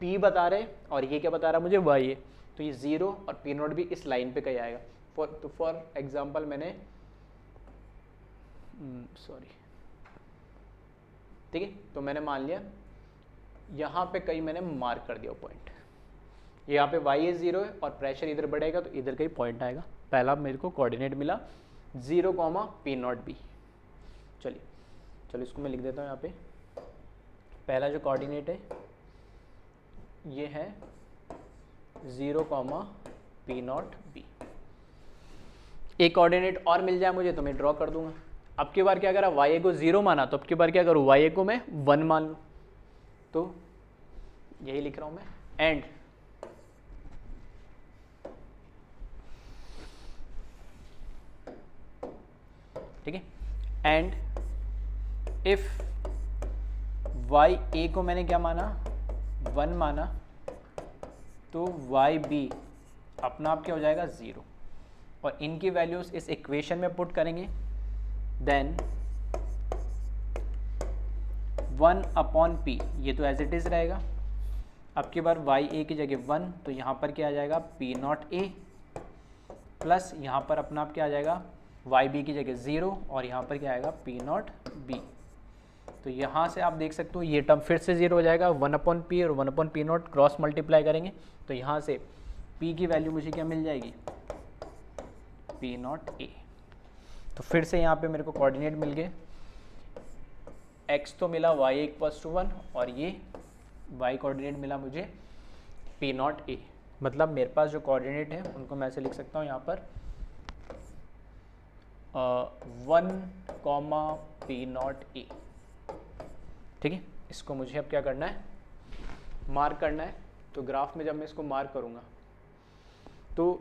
[SPEAKER 1] p बता रहे और ये क्या बता रहा है मुझे ya, तो ये 0 और P0b इस लाइन पे कहीं आएगा। फॉर एग्जाम्पल मैंने ठीक है, तो मैंने मान लिया यहाँ पे कहीं मैंने मार्क कर दिया पॉइंट, यहाँ पे ya 0 है और प्रेशर इधर बढ़ेगा तो इधर कहीं पॉइंट आएगा। पहला मेरे को कोऑर्डिनेट मिला 0, P0b। चलिए इसको मैं लिख देता हूँ यहाँ पे। पहला जो कोऑर्डिनेट है ये है 0, P0b। एक कोऑर्डिनेट और मिल जाए मुझे तो मैं ड्रॉ कर दूंगा। अब की बार क्या करा, ya को 0 माना, तो अब की बार क्या करूँ, ya को मैं 1 मान लूँ, तो यही लिख रहा हूँ मैं, एंड ठीक है, एंड इफ ya को मैंने क्या माना 1 माना, तो yb अपना आप क्या हो जाएगा 0, और इनकी वैल्यूज इस इक्वेशन में पुट करेंगे, देन 1/p, ये तो एज इट इज रहेगा। अब की बार ya की जगह 1, तो यहाँ पर क्या आ जाएगा P0a, प्लस यहाँ पर अपना आप क्या आ जाएगा yb की जगह 0, और यहाँ पर क्या आएगा P0b। तो यहाँ से आप देख सकते हो ये टर्म फिर से 0 हो जाएगा, 1/p और 1/P0 क्रॉस मल्टीप्लाई करेंगे तो यहाँ से p की वैल्यू मुझे क्या मिल जाएगी P0a। तो फिर से यहाँ पे मेरे को कोऑर्डिनेट मिल गए, x तो मिला ya इक्वल्स टू 1, और ये y कोऑर्डिनेट मिला मुझे P0a। मतलब मेरे पास जो कोऑर्डिनेट है उनको मैं ऐसे लिख सकता हूँ यहाँ पर 1, P0a। ठीक है, इसको मुझे अब क्या करना है, मार्क करना है। तो ग्राफ में जब मैं इसको मार्क करूँगा तो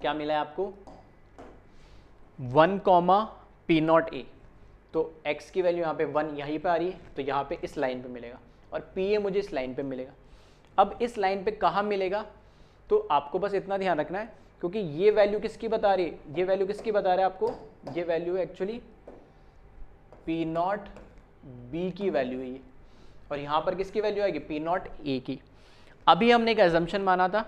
[SPEAKER 1] क्या मिला है आपको 1, P0a, तो x की वैल्यू यहाँ पे 1 यहीं पे आ रही है, तो यहाँ पे इस लाइन पे मिलेगा, और pa मुझे इस लाइन पे मिलेगा। अब इस लाइन पे कहाँ मिलेगा, तो आपको बस इतना ध्यान रखना है, क्योंकि ये वैल्यू किसकी बता रही है, ये वैल्यू किसकी बता रहा है आपको, ये वैल्यू एक्चुअली P0b की वैल्यू है ये, और यहाँ पर किसकी वैल्यू आएगी P0a की। अभी हमने एक एजम्पशन माना था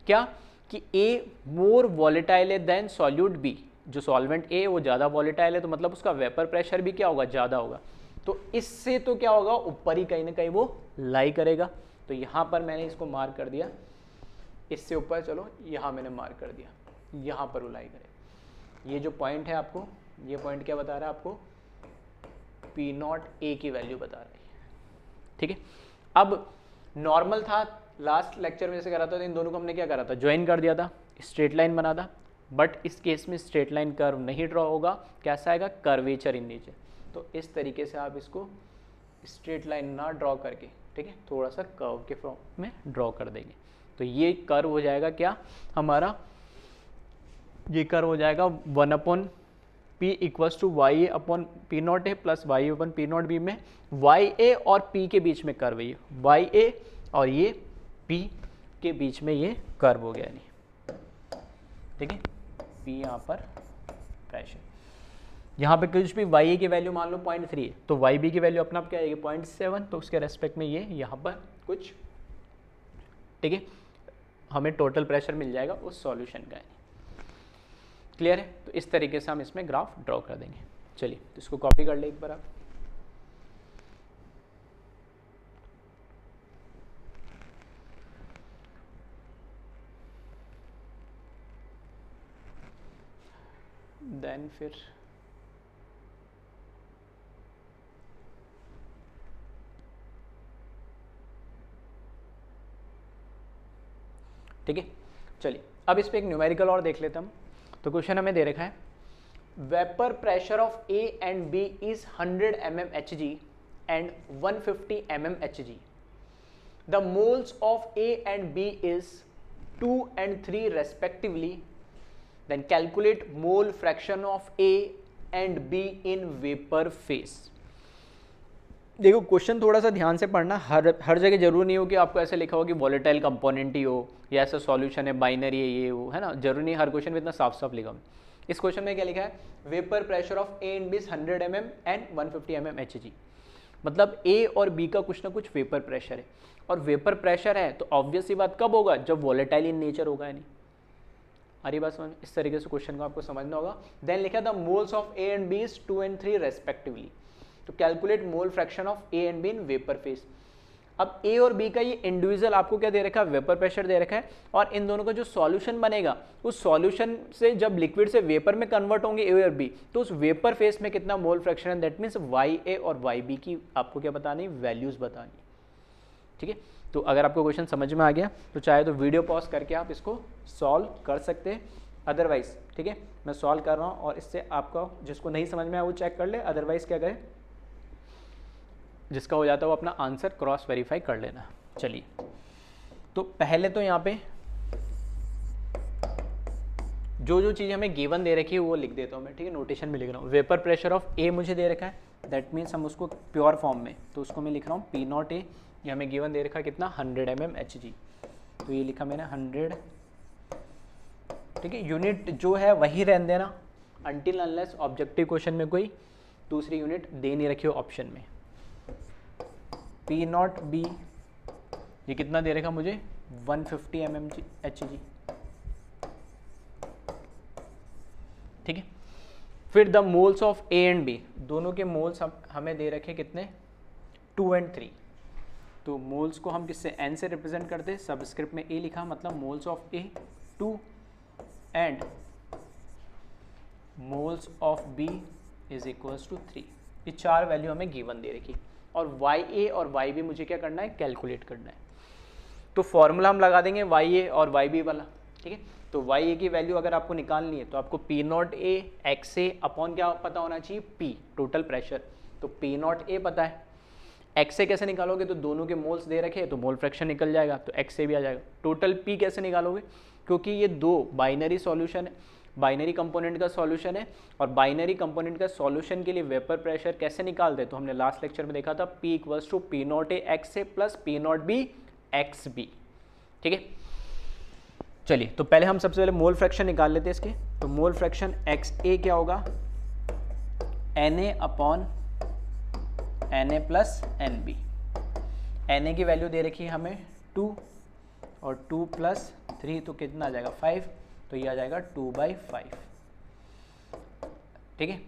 [SPEAKER 1] क्या, कि A मोर वॉलेटाइल है देन सॉल्यूट B, जो सॉल्वेंट A वो ज़्यादा वॉलेटाइल है, तो मतलब उसका वेपर प्रेशर भी क्या होगा ज़्यादा होगा, तो इससे तो क्या होगा ऊपर ही कहीं ना कहीं वो लाई करेगा। तो यहाँ पर मैंने इसको मार्क कर दिया, इससे ऊपर चलो यहाँ मैंने मार्क कर दिया, यहाँ पर वो लाई करेगा। ये जो पॉइंट है आपको, ये पॉइंट क्या बता रहा है आपको P0a की वैल्यू बता रही है। ठीक है, अब नॉर्मल था, लास्ट लेक्चर में जैसे करा था, इन दोनों को हमने क्या करा था, ज्वाइन कर दिया था, स्ट्रेट लाइन बना था। बट इस केस में स्ट्रेट लाइन कर्व नहीं ड्रॉ होगा, कैसा आएगा कर्वेचर इन नेचर। तो इस तरीके से आप इसको स्ट्रेट लाइन ना ड्रॉ करके, ठीक है, थोड़ा सा कर्व के फॉर्म में ड्रॉ कर देंगे। तो ये कर्व हो जाएगा क्या हमारा, ये कर्व हो जाएगा 1/, P equals to Y A upon P not A plus Y upon P not B में वाई ए और P के बीच में कर्व है, वाई ए और ये P के बीच में ये कर्व हो गया नहीं, ठीक है। P यहाँ पर प्रेशर, यहाँ पे कुछ भी वाई ए की वैल्यू मान लो 0.3 है, तो वाई बी की वैल्यू अपना क्या आएगी 0.7, तो उसके रेस्पेक्ट में ये यहाँ पर कुछ, ठीक है, हमें टोटल प्रेशर मिल जाएगा उस सॉल्यूशन का। क्लियर है? तो इस तरीके से हम इसमें ग्राफ ड्रॉ कर देंगे। चलिए तो इसको कॉपी कर ले एक बार आप। देन फिर ठीक है, चलिए अब इस पे एक न्यूमेरिकल और देख लेते हम। तो क्वेश्चन हमें दे रखा है vapour pressure of A and B is 100 mm Hg and 150 mm Hg। The moles of A and B is 2 and 3 respectively। Then calculate mole fraction of A and B in vapour phase. देखो question थोड़ा सा ध्यान से पढ़ना, हर जगह जरूरी नहीं हो कि आपको ऐसे लिखा हो कि वॉलेटाइल कंपोनेंट ही हो या ऐसा सॉल्यूशन है बाइनरी है ये वो, है ना, जरूरी नहीं हर क्वेश्चन में इतना साफ साफ लिखा हो। इस क्वेश्चन में क्या लिखा है, vapour pressure of A and B 100 mm and 150 mm Hg। मतलब ए और बी का कुछ ना कुछ वेपर प्रेशर है, और वेपर प्रेशर है तो ऑब्वियस ही बात कब होगा, जब वॉलेटाइल इन नेचर होगा। नहीं अरे बात समझ, इस तरीके से क्वेश्चन को आपको समझना होगा। देन लिखा the moles of A and B is 2 and 3 respectively. तो calculate mole fraction of A and B in vapour phase. अब ए और बी का ये इंडिविजुअल आपको क्या दे रखा है, वेपर प्रेशर दे रखा है, और इन दोनों का जो सॉल्यूशन बनेगा उस सॉल्यूशन से जब लिक्विड से वेपर में कन्वर्ट होंगे ए और बी, तो उस वेपर फेस में कितना मोल फ्रैक्शन है, दैट मीन्स वाई ए और वाई बी की आपको क्या बतानी, वैल्यूज बतानी। ठीक है, तो अगर आपको क्वेश्चन समझ में आ गया तो चाहे तो वीडियो पॉज करके आप इसको सॉल्व कर सकते हैं, अदरवाइज ठीक है मैं सॉल्व कर रहा हूँ और इससे आपका जिसको नहीं समझ में आया वो चेक कर ले, अदरवाइज क्या करें, जिसका हो जाता है वो अपना आंसर क्रॉस वेरीफाई कर लेना। चलिए तो पहले तो यहाँ पे जो जो चीज़ हमें गिवन दे रखी है वो लिख देता हूँ मैं, ठीक है, नोटेशन में लिख रहा हूँ। वेपर प्रेशर ऑफ ए मुझे दे रखा है, दैट मीन्स हम उसको प्योर फॉर्म में, तो उसको मैं लिख रहा हूँ पी नॉट ए, ये हमें गिवन दे रखा है कितना 100 mm Hg। तो ये लिखा मैंने 100, ठीक है, यूनिट जो है वही रहने देना अनटिल अनलेस ऑब्जेक्टिव क्वेश्चन में कोई दूसरी यूनिट दे नहीं रखी हो ऑप्शन में। पी नॉट बी ये कितना दे रखा मुझे 150 mm Hg, ठीक है। फिर the moles of A and B, दोनों के मोल्स हमें दे रखे कितने 2 and 3। तो मोल्स को हम किससे n से रिप्रेजेंट करते हैं, सबस्क्रिप्ट में a लिखा, मतलब moles of A 2 and moles of B is equals to 3। ये चार वैल्यू हमें गिवन दे रखी, और वाई ए और वाई बी मुझे क्या करना है, कैलकुलेट करना है। तो फॉर्मूला हम लगा देंगे वाई ए और वाई बी वाला, ठीक है। तो वाई ए की वैल्यू अगर आपको निकालनी है तो आपको P not A X A upon क्या पता होना चाहिए, पी टोटल प्रेशर। तो पी नॉट ए पता है, एक्स ए कैसे निकालोगे, तो दोनों के मोल्स दे रखे तो मोल फ्रैक्शन निकल जाएगा, तो एक्स ए भी आ जाएगा। टोटल पी कैसे निकालोगे, क्योंकि ये दो बाइनरी सॉल्यूशन है, बाइनरी कंपोनेंट का सॉल्यूशन है, और बाइनरी कंपोनेंट का सॉल्यूशन के लिए वेपर प्रेशर कैसे निकालते हैं, तो हमने लास्ट लेक्चर में देखा था P equals to P not A X A plus P not B X B, ठीक है। चलिए तो पहले हम सबसे पहले मोल फ्रैक्शन निकाल लेते हैं इसके। तो मोल फ्रैक्शन एक्स ए क्या होगा, N A upon N A plus N B. N A की वैल्यू दे रखी है हमें 2 और 2 + 3 तो कितना आ जाएगा 5, तो ये आ जाएगा 2/5, ठीक है।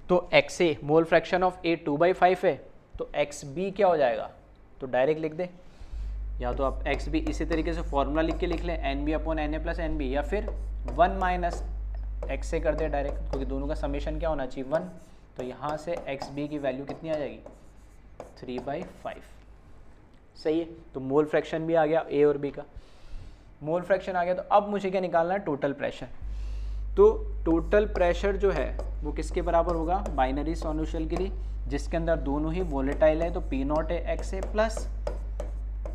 [SPEAKER 1] तो X A mole fraction of A 2/5 है, तो एक्स बी क्या हो जाएगा, तो डायरेक्ट लिख दे, या तो आप एक्स बी इसी तरीके से फॉर्मूला लिख के लिख लें N B upon N A plus N B, या फिर 1 - एक्स ए कर दे डायरेक्ट, क्योंकि दोनों का समेशन क्या होना चाहिए 1। तो यहाँ से एक्स बी की वैल्यू कितनी आ जाएगी 3/5, सही है। तो मोल फ्रैक्शन भी आ गया ए और बी का, मोल फ्रैक्शन आ गया। तो अब मुझे क्या निकालना है, टोटल प्रेशर। तो टोटल प्रेशर जो है वो किसके बराबर होगा, बाइनरी सॉल्यूशन के लिए जिसके अंदर दोनों ही वोलेटाइल है, तो P not A X A plus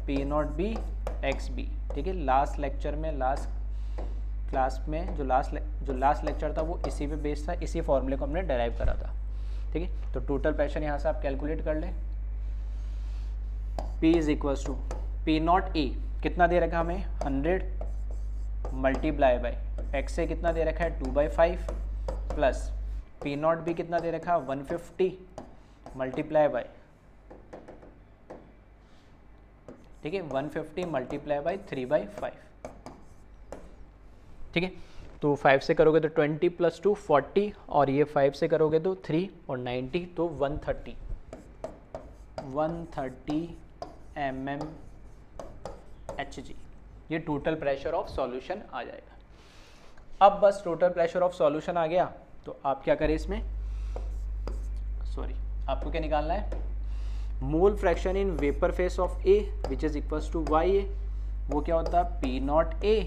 [SPEAKER 1] P not B X B, ठीक है। लास्ट लेक्चर में लास्ट क्लास में जो लास्ट लेक्चर था वो इसी पे बेस्ड था, इसी फॉर्मूले को हमने डेराइव करा था, ठीक है। तो टोटल प्रेशर यहाँ से आप कैलकुलेट कर लें, P is equals to P not A कितना दे रखा हमें 100 मल्टीप्लाई बाई एक्स से कितना दे रखा है 2/5 प्लस पी नॉट बी कितना दे रखा है 150 मल्टीप्लाई बाई, ठीक है, 150 मल्टीप्लाई बाई 3/5, ठीक है। तो 5 से करोगे तो 20 प्लस 2 40 और ये 5 से करोगे तो 3 और 90 तो 130 mm Hg, ये टोटल प्रेशर ऑफ सॉल्यूशन आ जाएगा। अब बस टोटल प्रेशर ऑफ सॉल्यूशन आ गया तो आप क्या करें इसमें, आपको क्या निकालना है, mole fraction in vapour phase of A which is equals to Y A, वो क्या होता है P not A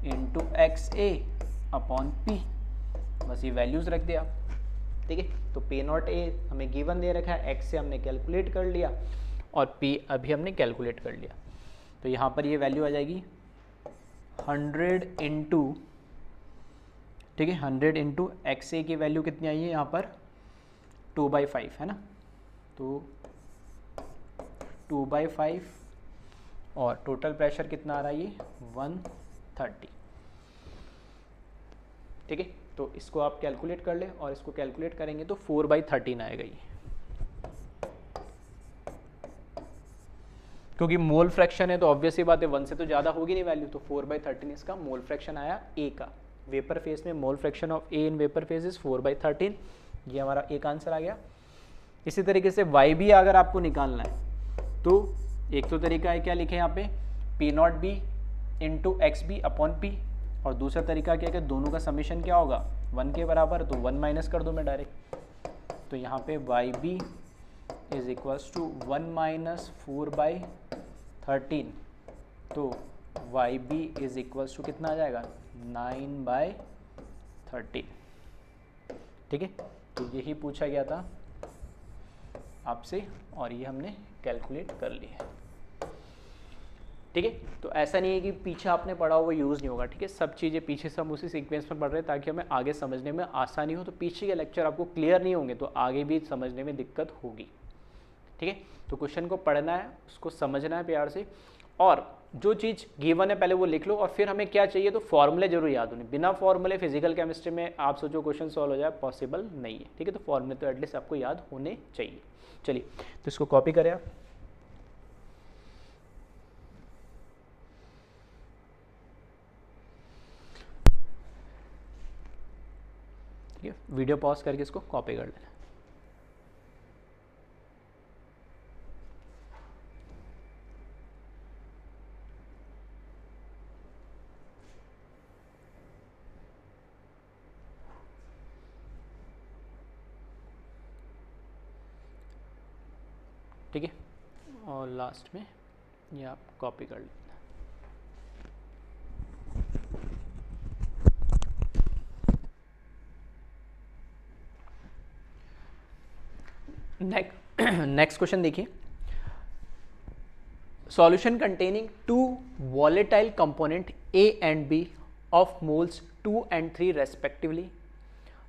[SPEAKER 1] into X A upon P, बस ये वैल्यूज रख दिया, ठीक है। तो पी नॉट ए हमें गिवन दे रखा है, एक्स से हमने कैलकुलेट कर लिया और पी अभी हमने कैलकुलेट कर लिया, तो यहाँ पर ये वैल्यू आ जाएगी 100 इंटू, ठीक है, 100 इंटू एक्स ए की वैल्यू कितनी आई है यहाँ पर 2/5 है ना, तो 2/5 और टोटल प्रेशर कितना आ रहा है ये 130, ठीक है। तो इसको आप कैलकुलेट कर ले और इसको कैलकुलेट करेंगे तो 4/13 आएगा ये, क्योंकि मोल फ्रैक्शन है तो ऑब्वियसली बात है 1 से तो ज़्यादा होगी नहीं वैल्यू, तो 4/13 इसका मोल फ्रैक्शन आया ए का, वेपर फेस में मोल fraction of A in vapour face is 4/13, ये हमारा एक आंसर आ गया। इसी तरीके से वाई बी अगर आपको निकालना है तो एक तो तरीका है क्या लिखे यहाँ पे P not B into X B upon P, और दूसरा तरीका क्या है कि दोनों का समीशन क्या होगा 1 के बराबर, तो 1 माइनस कर दो मैं डायरेक्ट, तो यहाँ पे Y B is equals to 1 minus 4/13, तो Y B is equals to कितना आ जाएगा 9/13, ठीक है। तो यही पूछा गया था आपसे और ये हमने कैलकुलेट कर लिया, ठीक है। तो ऐसा नहीं है कि पीछे आपने पढ़ा हुआ यूज़ नहीं होगा, ठीक है, सब चीज़ें पीछे से हम उसी सीक्वेंस में पढ़ रहे हैं ताकि हमें आगे समझने में आसानी हो, तो पीछे के लेक्चर आपको क्लियर नहीं होंगे तो आगे भी समझने में दिक्कत होगी, ठीक है। तो क्वेश्चन को पढ़ना है, उसको समझना है प्यार से, और जो चीज़ गिवन है पहले वो लिख लो, और फिर हमें क्या चाहिए तो फॉर्मूले जरूर याद होने, बिना फॉर्मूले फिजिकल केमिस्ट्री में आप सोचो क्वेश्चन सॉल्व हो जाए, पॉसिबल नहीं है, ठीक है। तो फॉर्मूले तो एटलीस्ट आपको याद होने चाहिए। चलिए तो इसको कॉपी करें आप, ठीक है, वीडियो पॉज करके इसको कॉपी कर लेना। ठीक है, और लास्ट में ये आप कॉपी कर लेना। नेक्स्ट क्वेश्चन देखिए, solution containing 2 volatile component A and B of moles 2 and 3 respectively.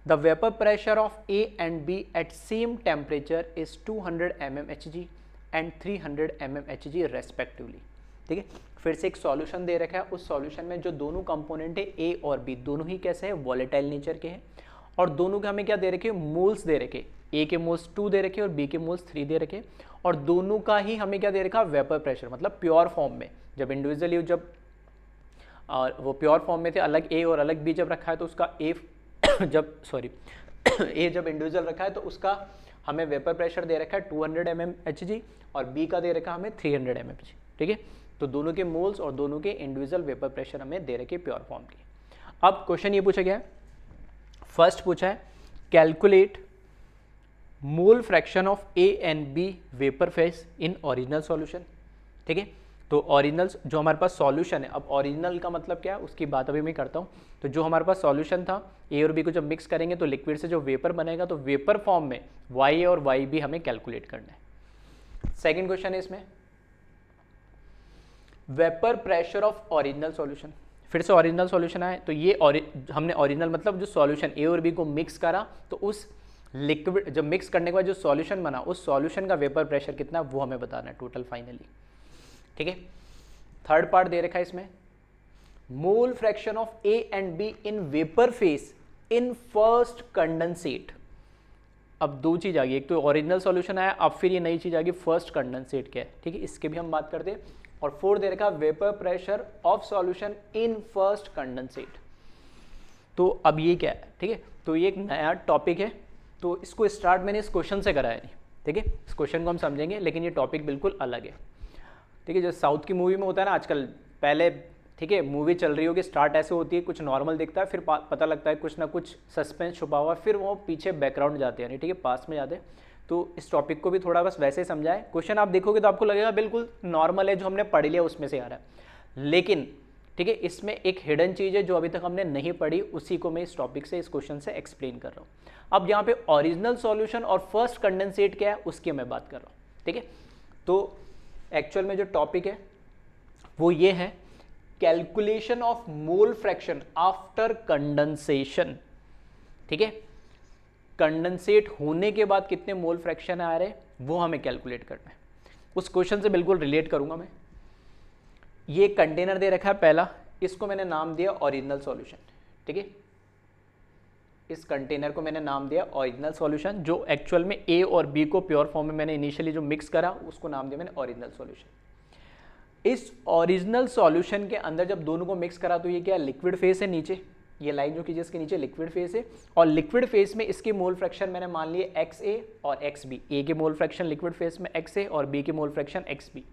[SPEAKER 1] The vapor pressure of A and B at same temperature is 200 mm Hg and 300 mm Hg respectively. ठीक है, फिर से एक solution दे रखा है, उस solution में जो दोनों कंपोनेंट है A और B दोनों ही कैसे हैं वॉलेटाइल नेचर के हैं, और दोनों के हमें क्या दे रखे मोल्स दे रखे, A के मोल्स 2 दे रखे और B के मोल्स 3 दे रखे, और दोनों का ही हमें क्या दे रखा वेपर प्रेशर, मतलब प्योर फॉर्म में, जब इंडिविजुअली जब वो प्योर फॉर्म में थे अलग A और अलग B जब रखा है तो उसका A जब इंडिविजुअल रखा है तो उसका हमें वेपर प्रेशर दे रखा है 200 mm Hg और B का दे रखा हमें 300 mm Hg, ठीक है। तो दोनों के मोल्स और दोनों के इंडिविजुअल वेपर प्रेशर हमें दे रखे प्योर फॉर्म के। अब क्वेश्चन ये पूछा गया है, फर्स्ट पूछा है calculate mole fraction of A and B vapour phase in original solution, ठीक है। तो ओरिजिनल जो हमारे पास सॉल्यूशन है, अब ओरिजिनल का मतलब क्या है उसकी बात अभी मैं करता हूँ। तो जो हमारे पास सॉल्यूशन था A और B को जब मिक्स करेंगे तो लिक्विड से जो वेपर बनेगा, तो वेपर फॉर्म में YA और YB हमें कैलकुलेट करना है। सेकेंड क्वेश्चन है इसमें vapour pressure of original solution, फिर से ओरिजिनल सॉल्यूशन आए, तो ये हमने ओरिजिनल मतलब जो सॉल्यूशन ए और बी को मिक्स करा, तो उस लिक्विड जब मिक्स करने के बाद जो सॉल्यूशन बना, उस सॉल्यूशन का वेपर प्रेशर कितना वो हमें बताना है टोटल फाइनली। ठीक है, थर्ड पार्ट दे रखा है इसमें, मोल fraction of A and B in vapour phase in first condensate. अब दो चीज आ गई, एक तो ओरिजिनल सॉल्यूशन आया, अब फिर ये नई चीज आ गई फर्स्ट कंडेंसेट क्या है। ठीक है, इसके भी हम बात करते हैं। और फोर्थ दे रखा vapour pressure of solution in first condensate. तो अब ये क्या है, ठीक है, तो ये एक नया टॉपिक है, तो इसको स्टार्ट मैंने इस क्वेश्चन से कराया नहीं। ठीक है, इस क्वेश्चन को हम समझेंगे, लेकिन ये टॉपिक बिल्कुल अलग है। ठीक है, जो साउथ की मूवी में होता है ना आजकल, पहले ठीक है मूवी चल रही होगी, स्टार्ट ऐसे होती है, कुछ नॉर्मल दिखता है, फिर पता लगता है कुछ ना कुछ सस्पेंस छुपा हुआ है, फिर वो पीछे बैकग्राउंड जाते हैं, ठीक है, पास में जाते हैं। तो इस टॉपिक को भी थोड़ा बस वैसे ही समझाए। क्वेश्चन आप देखोगे तो आपको लगेगा बिल्कुल नॉर्मल है, जो हमने पढ़ लिया उसमें से आ रहा है, लेकिन ठीक है इसमें एक हिडन चीज़ है जो अभी तक हमने नहीं पढ़ी, उसी को मैं इस टॉपिक से, इस क्वेश्चन से एक्सप्लेन कर रहा हूँ। अब यहाँ पे ओरिजिनल सॉल्यूशन और फर्स्ट कंडेंसेट क्या है उसकी मैं बात कर रहा हूँ। ठीक है, तो एक्चुअल में जो टॉपिक है वो ये है, calculation of mole fraction after condensation. ठीक है, कंडेंसेट होने के बाद कितने मोल फ्रैक्शन आ रहे हैं वो हमें कैलकुलेट करना है। उस क्वेश्चन से बिल्कुल रिलेट करूंगा मैं। ये कंटेनर दे रखा है पहला, इसको मैंने नाम दिया ओरिजिनल सॉल्यूशन। ठीक है, इस कंटेनर को मैंने नाम दिया ओरिजिनल सॉल्यूशन, जो एक्चुअल में ए और बी को प्योर फॉर्म में मैंने इनिशियली जो मिक्स करा उसको नाम दिया मैंने ओरिजिनल सॉल्यूशन। इस ओरिजिनल सॉल्यूशन के अंदर जब दोनों को मिक्स करा तो ये क्या लिक्विड फेस है, नीचे ये लाइन जो कीजिए इसके नीचे लिक्विड फेस है, और लिक्विड फेस में इसकी मोल फ्रैक्शन मैंने मान लिए एक्स ए और एक्स बी। ए के मोल फ्रैक्शन लिक्विड फेस में एक्स ए और बी के mole fraction X B.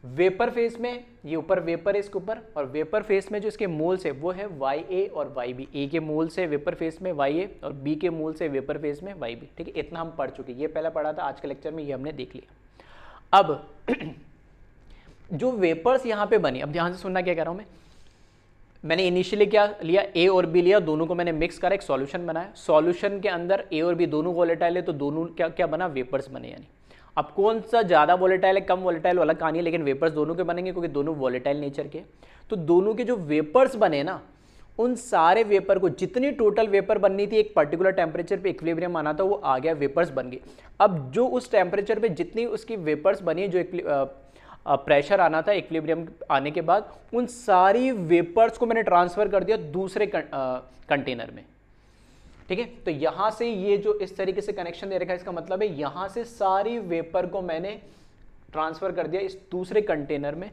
[SPEAKER 1] Vapour phase में ये ऊपर वेपर है इसके ऊपर, और वेपर फेस में जो इसके मोल्स है वो है वाई ए और वाई बी। ए के मोल से वेपर फेस में वाई ए और बी के मोल से वेपर फेस में वाई बी। ठीक है, इतना हम पढ़ चुके, ये पहला पढ़ा था, आज के लेक्चर में ये हमने देख लिया। अब जो वेपर्स यहाँ पे बनी, अब ध्यान से सुनना क्या कह रहा हूँ मैंने इनिशियली क्या लिया, ए और बी लिया, दोनों को मैंने मिक्स करा, एक सॉल्यूशन बनाया। सॉल्यूशन के अंदर ए और बी दोनों वोलेटाइल है, तो दोनों क्या क्या बना, वेपर्स बने। यानी अब कौन सा ज़्यादा वोलेटाइल है कम वोलेटाइल वाला कहानी है, लेकिन वेपर्स दोनों के बनेंगे क्योंकि दोनों वोलेटाइल नेचर के। तो दोनों के जो वेपर्स बने ना, उन सारे वेपर को, जितनी टोटल वेपर बननी थी एक पर्टिकुलर टेम्परेचर पे इक्विलिब्रियम आना था, वो आ गया, वेपर्स बन गए। अब जो उस टेम्परेचर पे जितनी उसकी वेपर्स बनी, जो प्रेशर आना था इक्विलिब्रियम आने के बाद, उन सारी वेपर्स को मैंने ट्रांसफर कर दिया दूसरे कंटेनर में। ठीक है, तो यहां से ये जो इस तरीके से कनेक्शन दे रखा है, इसका मतलब है यहां से सारी वेपर को मैंने ट्रांसफर कर दिया इस दूसरे कंटेनर में।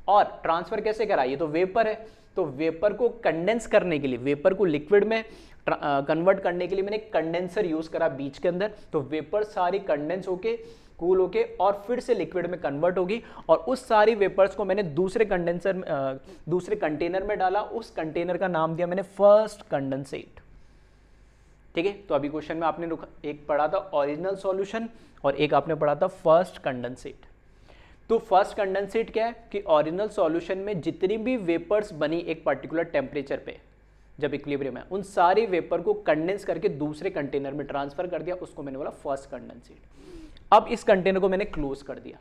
[SPEAKER 1] और ट्रांसफर कैसे करा, ये तो वेपर है, तो वेपर को कंडेंस करने के लिए, वेपर को लिक्विड में कन्वर्ट करने के लिए मैंने कंडेंसर यूज करा बीच के अंदर। तो वेपर सारी कंडेंस होके, कूल होके और फिर से लिक्विड में कन्वर्ट होगी, और उस सारी वेपर्स को मैंने दूसरे कंटेनर में डाला। उस कंटेनर का नाम दिया मैंने फर्स्ट कंडेंसेट। ठीक है, तो अभी क्वेश्चन में आपने एक पढ़ा था ओरिजिनल सॉल्यूशन और एक आपने पढ़ा था फर्स्ट कंडेंसेट। तो फर्स्ट कंडेंसेट क्या है कि ओरिजिनल सॉल्यूशन में जितनी भी वेपर्स बनी एक पर्टिकुलर टेम्परेचर पे जब इक्विलिब्रियम है, उन सारी वेपर को कंडेंस करके दूसरे कंटेनर में ट्रांसफर कर दिया, उसको मैंने बोला फर्स्ट कंडेंसेट। अब इस कंटेनर को मैंने क्लोज कर दिया।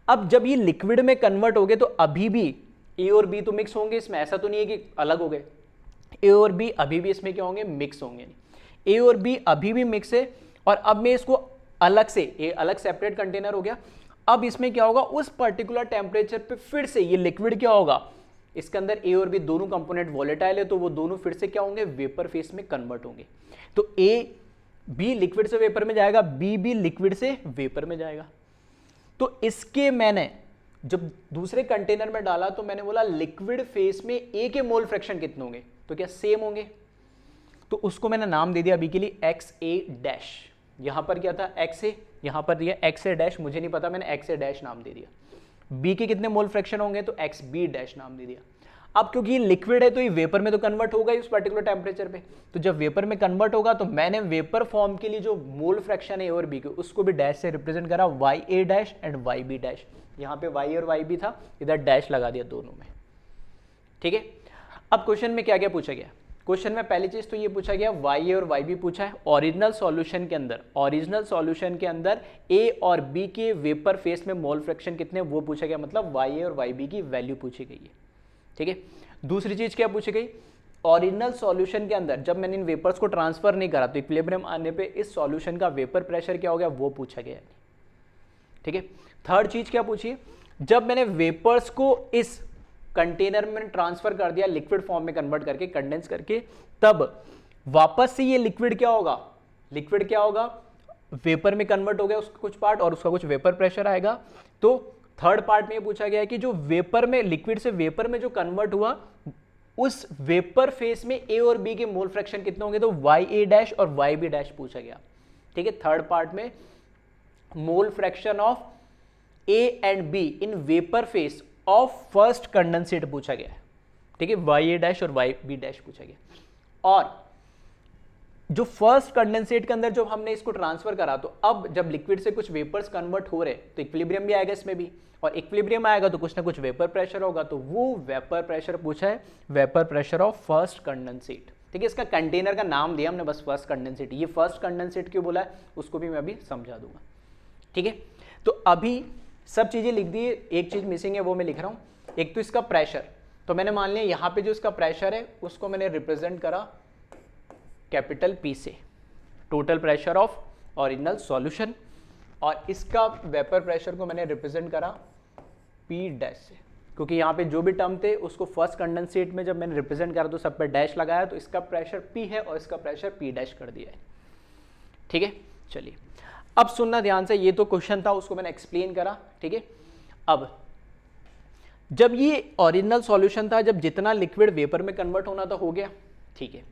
[SPEAKER 1] अब जब ये लिक्विड में कन्वर्ट हो गए तो अभी भी ए और बी तो मिक्स होंगे इसमें, ऐसा तो नहीं है कि अलग हो गए। ए और बी अभी भी इसमें क्या होंगे, मिक्स होंगे। ए और बी अभी भी मिक्स है, और अब मैं इसको अलग से, ये अलग सेपरेट कंटेनर हो गया। अब इसमें क्या होगा, उस पर्टिकुलर टेम्परेचर पे फिर से ये लिक्विड क्या होगा, इसके अंदर ए और बी दोनों कंपोनेंट वोलेटाइल है, तो वो दोनों फिर से क्या होंगे, वेपर फेस में कन्वर्ट होंगे। तो ए बी लिक्विड से वेपर में जाएगा, बी भी लिक्विड से वेपर में जाएगा। तो इसके मैंने जब दूसरे कंटेनर में डाला तो मैंने बोला लिक्विड फेस में ए के मोल फ्रैक्शन कितने होंगे, तो क्या सेम होंगे। तो उसको मैंने नाम दे दिया अभी के लिए एक्स ए डैश। यहां पर क्या था, एक्स ए, यहां पर दिया एक्स ए डैश, मुझे नहीं पता, मैंने एक्स ए डैश नाम दे दिया। बी के कितने मोल फ्रैक्शन होंगे, तो एक्स बी डैश नाम दे दिया। अब क्योंकि ये लिक्विड है तो ये वेपर में तो कन्वर्ट होगा ही उस पर्टिकुलर टेम्परेचर पे, तो जब वेपर में कन्वर्ट होगा तो मैंने वेपर फॉर्म के लिए जो मोल फ्रैक्शन है ए और बी के, उसको भी डैश से रिप्रेजेंट करा, Y A dash and Y B dash. यहाँ पे वाई और वाई बी था, इधर डैश लगा दिया दोनों में। ठीक है, अब क्वेश्चन में क्या क्या पूछा गया, क्वेश्चन में पहली चीज तो ये पूछा गया वाई ए और वाई बी पूछा है। ओरिजिनल सॉल्यूशन के अंदर, ओरिजिनल सॉल्यूशन के अंदर ए और बी के वेपर फेस में मोल फ्रैक्शन कितने वो पूछा गया, मतलब वाई ए और वाई बी की वैल्यू पूछी गई है। ठीक है। दूसरी चीज क्या पूछी गई, ओरिजिनल सॉल्यूशन के अंदर जब मैंने इन वेपर्स को ट्रांसफर नहीं करा तो इक्विलिब्रियम आने पे इस सॉल्यूशन का वेपर प्रेशर क्या हो गया, वो पूछा गया। ठीक है। थर्ड चीज क्या पूछी, जब मैंने वेपर्स को इस कंटेनर में ट्रांसफर कर दिया, लिक्विड फॉर्म में कन्वर्ट करके, कंडेंस करके, तब वापस से ये लिक्विड क्या होगा, लिक्विड क्या होगा, वेपर में कन्वर्ट हो गया उसका कुछ पार्ट और उसका कुछ वेपर प्रेशर आएगा। तो थर्ड पार्ट में ये पूछा गया है कि जो वेपर में, लिक्विड से वेपर में जो कन्वर्ट हुआ, उस वेपर फेस में ए और बी के मोल फ्रैक्शन कितने होंगे, तो वाई ए डैश और वाई बी डैश पूछा गया। ठीक है। थर्ड पार्ट में मोल fraction of A and B in vapour phase of first condensate पूछा गया है। ठीक है। वाई ए डैश और वाई बी डैश पूछा गया। और जो फर्स्ट कंडेंसेट के अंदर जब हमने इसको ट्रांसफर करा, तो अब जब लिक्विड से कुछ वेपर्स कन्वर्ट हो रहे तो इक्विलिब्रियम भी आएगा इसमें भी, और इक्विलिब्रियम आएगा तो कुछ ना कुछ वेपर प्रेशर होगा, तो वो वेपर प्रेशर पूछा है, vapour pressure of first condensate. ठीक है। इसका कंटेनर का नाम दिया हमने बस, फर्स्ट कंडेंसेट। ये फर्स्ट कंडेंसेट क्यों बोला है उसको भी मैं अभी समझा दूंगा। ठीक है। तो अभी सब चीजें लिख दी, एक चीज मिसिंग है वो मैं लिख रहा हूं। एक तो इसका प्रेशर, तो मैंने मान लिया यहां पे जो इसका प्रेशर है उसको मैंने रिप्रेजेंट करा कैपिटल पी से, total pressure of original solution, और इसका वेपर प्रेशर को मैंने रिप्रेजेंट करा पी डैश से, क्योंकि यहाँ पे जो भी टर्म थे उसको फर्स्ट कंडेंसेट में जब मैंने रिप्रेजेंट करा तो सब पे डैश लगाया, तो इसका प्रेशर पी है और इसका प्रेशर पी डैश कर दिया है। ठीक है। चलिए अब सुनना ध्यान से, ये तो क्वेश्चन था उसको मैंने एक्सप्लेन करा। ठीक है। अब जब ये ओरिजिनल सॉल्यूशन था, जब जितना लिक्विड वेपर में कन्वर्ट होना था हो गया। ठीक है।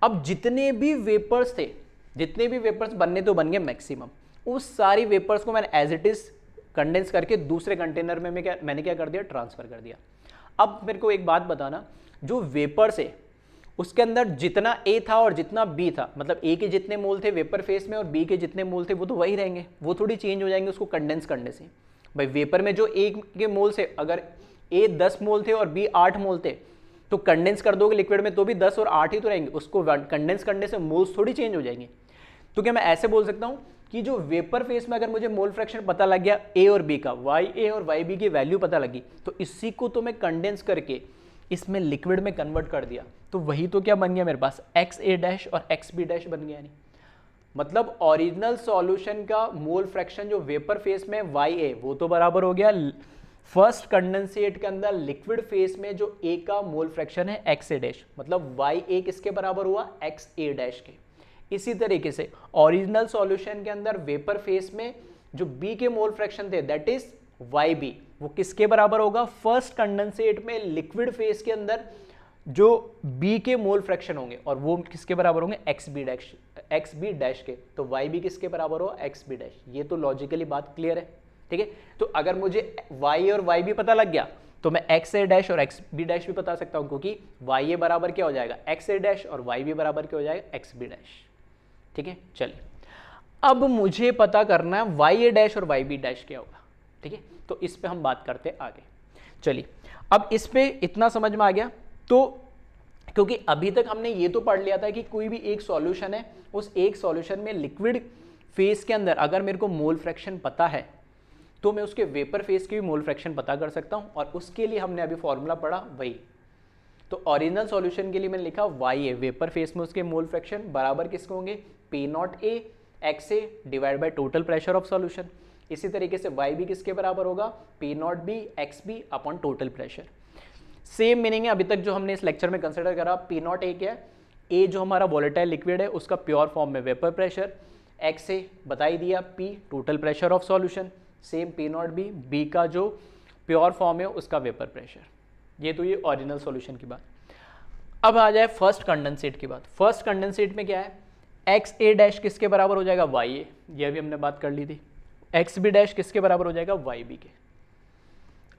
[SPEAKER 1] अब जितने भी वेपर्स थे, जितने भी वेपर्स बनने तो बन गए मैक्सिमम, उस सारी वेपर्स को मैंने एज इट इज कंडेंस करके दूसरे कंटेनर में मैंने क्या कर दिया, ट्रांसफर कर दिया। अब मेरे को एक बात बताना, जो वेपर्स है उसके अंदर जितना ए था और जितना बी था, मतलब ए के जितने मोल थे वेपर फेस में और बी के जितने मोल थे वो तो वही रहेंगे, वो थोड़ी चेंज हो जाएंगे उसको कंडेंस करने से। भाई वेपर में जो ए के मोल से, अगर ए 10 मोल थे और बी 8 मोल थे, तो कंडेंस कर दोगे लिक्विड में तो भी 10 और 8 ही तो रहेंगे, उसको कंडेंस करने से मोल्स थोड़ी चेंज हो जाएंगे। तो क्या मैं ऐसे बोल सकता हूं कि जो वेपर फेस में अगर मुझे मोल फ्रैक्शन पता लग गया ए और बी का, वाई ए और वाई बी की वैल्यू पता लगी, तो इसी को तो मैं कंडेंस करके इसमें लिक्विड में कन्वर्ट कर दिया, तो वही तो क्या बन गया मेरे पास, एक्स ए डैश और एक्स बी डैश बन गया। नहीं मतलब ओरिजिनल सॉल्यूशन का मोल फ्रैक्शन जो वेपर फेस में वाई ए, वो तो बराबर हो गया फर्स्ट कंडेंसेट के अंदर लिक्विड फेस में जो ए का मोल फ्रैक्शन है एक्स ए डैश, मतलब वाई ए किसके बराबर हुआ, एक्स ए डैश के। इसी तरीके से ओरिजिनल सॉल्यूशन के अंदर वेपर फेस में जो बी के मोल फ्रैक्शन थे दैट इज वाई बी, वो किसके बराबर होगा, फर्स्ट कंडेंसेट में लिक्विड फेस के अंदर जो बी के मोल फ्रैक्शन होंगे और वो किसके बराबर होंगे, एक्स बी डैश के। तो वाई बी किसके बराबर हो, एक्स बी डैश। ये तो लॉजिकली बात क्लियर है। ठीक है। तो अगर मुझे वाई और वाई बी पता लग गया तो मैं एक्स ए डैश और एक्स बी डैश भी बता सकता हूं, क्योंकि वाई ए बराबर क्या हो जाएगा, एक्स ए डैश, और वाई बी बराबर क्या हो जाएगा, एक्स बी डैश। ठीक है। चलिए अब मुझे पता करना है वाई ए डैश और वाई बी डैश क्या होगा। ठीक है। तो इस पे हम बात करते हैं आगे। चलिए अब इस पे इतना समझ में आ गया, तो क्योंकि अभी तक हमने ये तो पढ़ लिया था कि कोई भी एक सॉल्यूशन है, उस एक सॉल्यूशन में लिक्विड फेस के अंदर अगर मेरे को मोल फ्रैक्शन पता है तो मैं उसके वेपर फेस की भी मोल फ्रैक्शन पता कर सकता हूं, और उसके लिए हमने अभी फॉर्मूला पढ़ा वही। तो ओरिजिनल सॉल्यूशन के लिए मैंने लिखा वाई ए, वेपर फेस में उसके मोल फ्रैक्शन बराबर किसके होंगे, P not A X A divide by total pressure of solution. इसी तरीके से वाई बी किसके बराबर होगा, P not B X B upon total pressure. Same meaning है अभी तक जो हमने इस लेक्चर में कंसिडर करा। पी नॉट ए क्या है, ए जो हमारा वोलेटाइल लिक्विड है उसका प्योर फॉर्म में वेपर प्रेशर, एक्स ए बता ही दिया, P total pressure of solution, same P not B, B का जो प्योर फॉर्म है उसका वेपर प्रेशर। ये तो ये ओरिजिनल सॉल्यूशन की बात। अब आ जाए फर्स्ट कंडेंसेट की बात। फर्स्ट कंडेंसेट में क्या है, एक्स ए डैश किसके बराबर हो जाएगा, वाई ए, ये भी हमने बात कर ली थी। एक्स बी डैश किसके बराबर हो जाएगा, वाई बी के।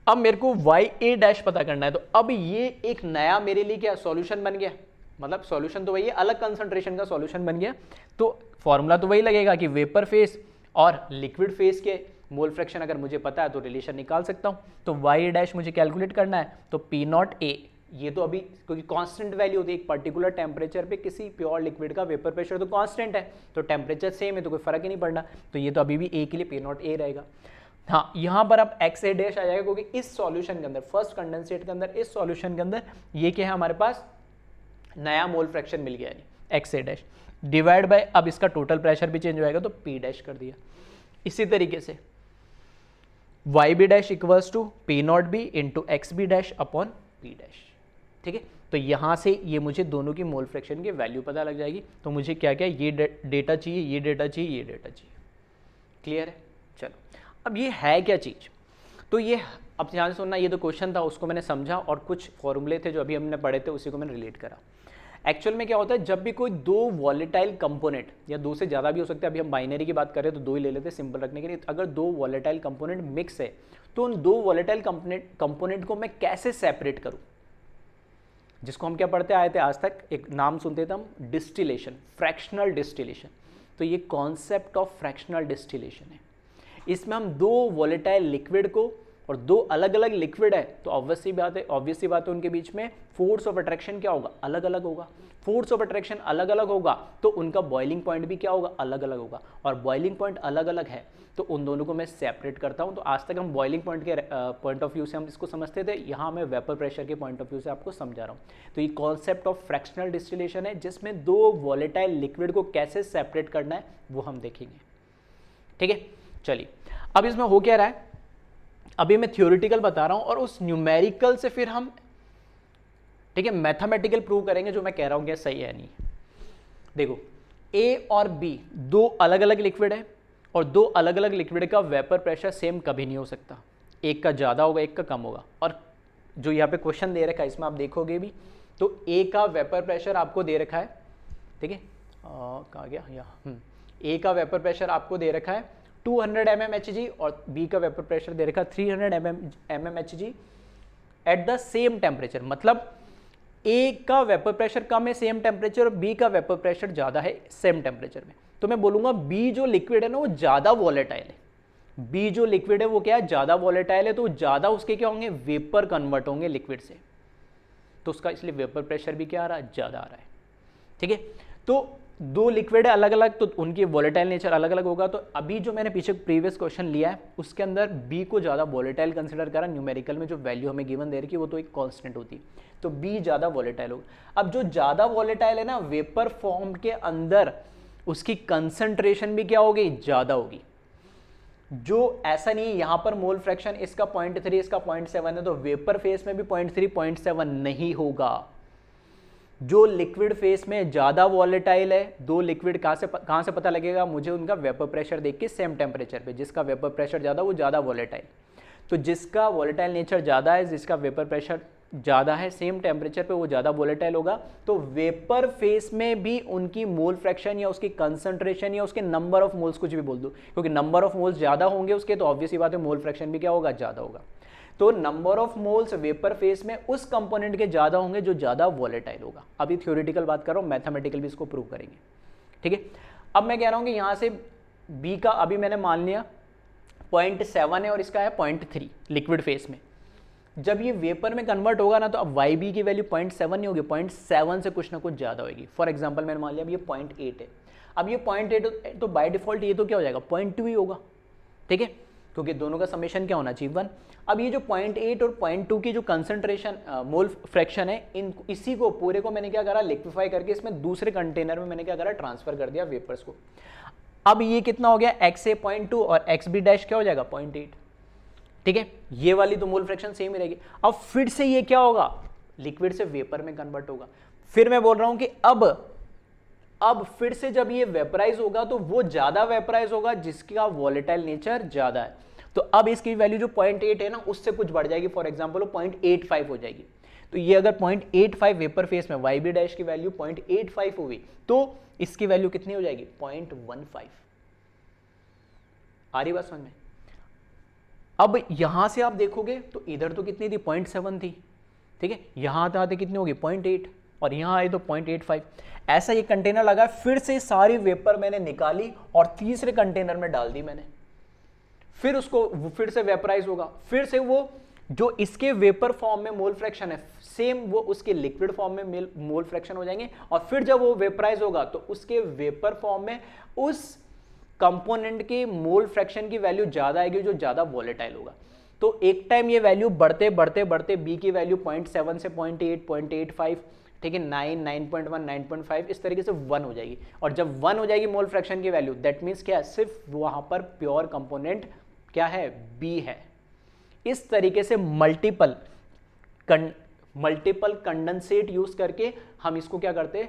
[SPEAKER 1] अब मेरे को वाई ए डैश पता करना है, तो अब ये एक नया मेरे लिए क्या सॉल्यूशन बन गया, मतलब सॉल्यूशन तो वही है, अलग कंसंट्रेशन का सॉल्यूशन बन गया। तो फॉर्मूला तो वही लगेगा कि वेपर फेस और लिक्विड फेस के मोल फ्रैक्शन अगर मुझे पता है तो रिलेशन निकाल सकता हूं। तो वाई ए डैश मुझे कैलकुलेट करना है, तो पी नॉट ए, ये तो अभी क्योंकि कांस्टेंट वैल्यू होती है, एक पर्टिकुलर टेम्परेचर पे किसी प्योर लिक्विड का वेपर प्रेशर तो कांस्टेंट है, तो टेम्परेचर सेम है तो कोई फर्क ही नहीं पड़ना, तो ये तो अभी भी ए के लिए पी नॉट ए रहेगा। हाँ, यहां पर अब XA डैश आ जाएगा क्योंकि इस सॉल्यूशन के अंदर, फर्स्ट कंडेंसेट के अंदर, इस सॉल्यूशन के अंदर ये क्या है हमारे पास, नया मोल फ्रैक्शन मिल गया, यानी XA डैश डिवाइड बाय, अब इसका टोटल प्रेशर भी चेंज हो जाएगा तो P डैश कर दिया। इसी तरीके से YB dash equals to P not B into XB dash upon P dash. ठीक है, तो यहां से ये मुझे दोनों की मोल फ्रैक्शन की वैल्यू पता लग जाएगी। तो मुझे क्या क्या ये डेटा चाहिए, ये डेटा चाहिए, ये डेटा चाहिए। क्लियर है? चलो, अब ये है क्या चीज, तो ये अब ध्यान से सुनना, ये तो क्वेश्चन था उसको मैंने समझा और कुछ फॉर्मूले थे जो अभी हमने पढ़े थे उसी को मैंने रिलेट करा। एक्चुअल में क्या होता है, जब भी कोई दो वॉलेटाइल कंपोनेंट, या दो से ज़्यादा भी हो सकते हैं, अभी हम बाइनरी की बात करें तो दो ही ले लेते हैं सिंपल रखने के लिए। अगर दो वॉलेटाइल कंपोनेंट मिक्स है तो उन दो वॉलेटाइल कंपोनेंट को मैं कैसे सेपरेट करूं, जिसको हम क्या पढ़ते आए थे आज तक, एक नाम सुनते थे हम, डिस्टिलेशन, फ्रैक्शनल डिस्टिलेशन। तो ये कॉन्सेप्ट ऑफ फ्रैक्शनल डिस्टिलेशन है। इसमें हम दो वॉलेटाइल लिक्विड को, और दो अलग अलग लिक्विड है तो ऑब्वियसली बात है उनके बीच में फोर्स ऑफ अट्रैक्शन क्या होगा, अलग अलग होगा। फोर्स ऑफ अट्रैक्शन अलग अलग होगा तो उनका बॉइलिंग पॉइंट भी क्या होगा, अलग अलग होगा। और बॉइलिंग पॉइंट अलग अलग है तो उन दोनों को मैं सेपरेट करता हूं। तो आज तक हम बॉइलिंग पॉइंट के पॉइंट ऑफ व्यू से हम इसको समझते थे, यहाँ मैं वेपर प्रेशर के पॉइंट ऑफ व्यू से आपको समझा रहा हूँ। तो ये कॉन्सेप्ट ऑफ फ्रैक्शनल डिस्टिलेशन है, जिसमें दो वॉलेटाइल लिक्विड को कैसे सेपरेट करना है वो हम देखेंगे। ठीक है, चलिए अब इसमें हो क्या रहा है, अभी मैं थ्योरेटिकल बता रहा हूं और उस न्यूमेरिकल से फिर हम, ठीक है, मैथमेटिकल प्रूव करेंगे जो मैं कह रहा हूं क्या सही है नहीं। देखो, ए और बी दो अलग अलग लिक्विड है और दो अलग अलग लिक्विड का वेपर प्रेशर सेम कभी नहीं हो सकता, एक का ज़्यादा होगा एक का कम होगा। और जो यहाँ पे क्वेश्चन दे रखा है इसमें आप देखोगे भी तो ए का वेपर प्रेशर आपको दे रखा है, ठीक है, कहाँ गया यहाँ, ए का वेपर प्रेशर आपको दे रखा है 200 mmHg और बी का वेपर प्रेशर दे रखा 300 mmHg at the same temperature. मतलब ए का वेपर प्रेशर कम है सेम टेम्परेचर और बी का वेपर प्रेशर ज़्यादा है सेम टेम्परेचर में। तो मैं बोलूँगा बी जो लिक्विड है ना वो ज़्यादा वॉलेटाइल है, बी जो लिक्विड है वो क्या है, ज़्यादा वॉलेटाइल है, तो ज़्यादा उसके क्या होंगे, वेपर कन्वर्ट होंगे लिक्विड से, तो उसका इसलिए वेपर प्रेशर भी क्या आ रहा है, ज़्यादा आ रहा है। ठीक है, तो दो लिक्विड है अलग अलग तो उनकी वॉलेटाइल नेचर अलग अलग होगा। तो अभी जो मैंने पीछे प्रीवियस क्वेश्चन लिया है उसके अंदर बी को ज़्यादा वॉलेटाइल कंसिडर करा, न्यूमेरिकल में जो वैल्यू हमें गिवन दे रही है वो तो एक कांस्टेंट होती, तो बी ज़्यादा वॉलेटाइल होगा। अब जो ज़्यादा वॉलेटाइल है ना वेपर फॉर्म के अंदर, उसकी कंसंट्रेशन भी क्या होगी, ज़्यादा होगी। जो ऐसा नहीं यहाँ पर मोल फ्रैक्शन इसका 0.3 इसका 0.7 है तो वेपर फेस में भी 0.3 0.7 नहीं होगा। जो लिक्विड फेस में ज़्यादा वॉलेटाइल है, दो लिक्विड कहाँ से पता लगेगा मुझे, उनका वेपर प्रेशर देख के सेम टेम्परेचर पे, जिसका वेपर प्रेशर ज़्यादा वो ज़्यादा वॉलेटाइल। तो जिसका वॉलेटाइल नेचर ज़्यादा है, जिसका वेपर प्रेशर ज़्यादा है सेम टेम्परेचर पे वो ज़्यादा वॉलेटाइल होगा। तो वेपर फेस में भी उनकी मोल फ्रैक्शन या उसकी कंसंट्रेशन या उसके नंबर ऑफ मोल्स, कुछ भी बोल दो, क्योंकि नंबर ऑफ मोल्स ज़्यादा होंगे उसके तो ऑब्वियसली बात है मोल फ्रैक्शन भी क्या होगा, ज़्यादा होगा। तो number of moles vapour phase में उस कंपोनेंट के ज़्यादा होंगे जो ज़्यादा वॉलेटाइल होगा। अभी थ्योरेटिकल बात कर रहा हूँ, मैथमेटिकल भी इसको प्रूव करेंगे। ठीक है, अब मैं कह रहा हूँ कि यहाँ से बी का अभी मैंने मान लिया 0.7 है और इसका है 0.3 लिक्विड फेस में। जब ये वेपर में कन्वर्ट होगा ना तो अब वाई बी की वैल्यू 0.7 नहीं होगी, 0.7 से कुछ ना कुछ ज़्यादा होगी। फॉर एग्जाम्पल मैंने मान लिया अब ये 0.8 है, अब ये 0.8 तो बाय डिफॉल्ट ये तो क्या हो जाएगा 0.2 ही होगा। ठीक है, क्योंकि दोनों का समेशन क्या होना चाहिए 1। अब ये जो 0.8 और 0.2 की जो कंसंट्रेशन मोल फ्रैक्शन है, इसी को पूरे को मैंने क्या करा, लिक्विफाई करके इसमें दूसरे कंटेनर में मैंने क्या करा, ट्रांसफर कर दिया वेपर्स को। अब ये कितना हो गया, XA 0.2 और XB डैश क्या हो जाएगा 0.8। ठीक है, ये वाली तो मोल फ्रैक्शन सेम ही रहेगी। अब फिर से ये क्या होगा, लिक्विड से वेपर में कन्वर्ट होगा। फिर मैं बोल रहा हूं कि अब फिर से जब ये वेपराइज होगा तो वो ज्यादा वेपराइज होगा जिसका वॉलेटाइल नेचर ज्यादा है। तो अब इसकी वैल्यू जो 0.8 है ना उससे कुछ बढ़ जाएगी, फॉर एग्जांपल 0.85 हो जाएगी। तो ये अगर 0.85 वेपर फेस में YB डैश की वैल्यू 0.85 हुई तो इसकी वैल्यू कितनी हो जाएगी 0.15। आ रही बात समझ में? अब यहां से आप देखोगे तो इधर तो कितनी थी 0.7 थी, ठीक है, यहां आते कितनी होगी 0.8 और यहां आए तो 0.85। ऐसा ये कंटेनर लगा, फिर से सारी वेपर मैंने निकाली और तीसरे कंटेनर में डाल दी मैंने, फिर उसको फिर से वेपराइज होगा, फिर से वो जो इसके वेपर फॉर्म में मोल फ्रैक्शन है सेम वो उसके लिक्विड फॉर्म में मोल फ्रैक्शन हो जाएंगे और फिर जब वो वेपराइज होगा तो उसके वेपर फॉर्म में उस कंपोनेंट की मोल फ्रैक्शन की वैल्यू ज़्यादा आएगी जो ज़्यादा वॉलेटाइल होगा। तो एक टाइम ये वैल्यू बढ़ते बढ़ते बढ़ते बी की वैल्यू 0.7 से 0.8, 0.85, ठीक है, 9, 9.1, 9.5 इस तरीके से 1 हो जाएगी। और जब 1 हो जाएगी मोल फ्रैक्शन की वैल्यू, दैट मीन्स क्या है, सिर्फ वहाँ पर प्योर कंपोनेंट क्या है, बी है। इस तरीके से मल्टीपल कंडेंसेट यूज करके हम इसको क्या करते,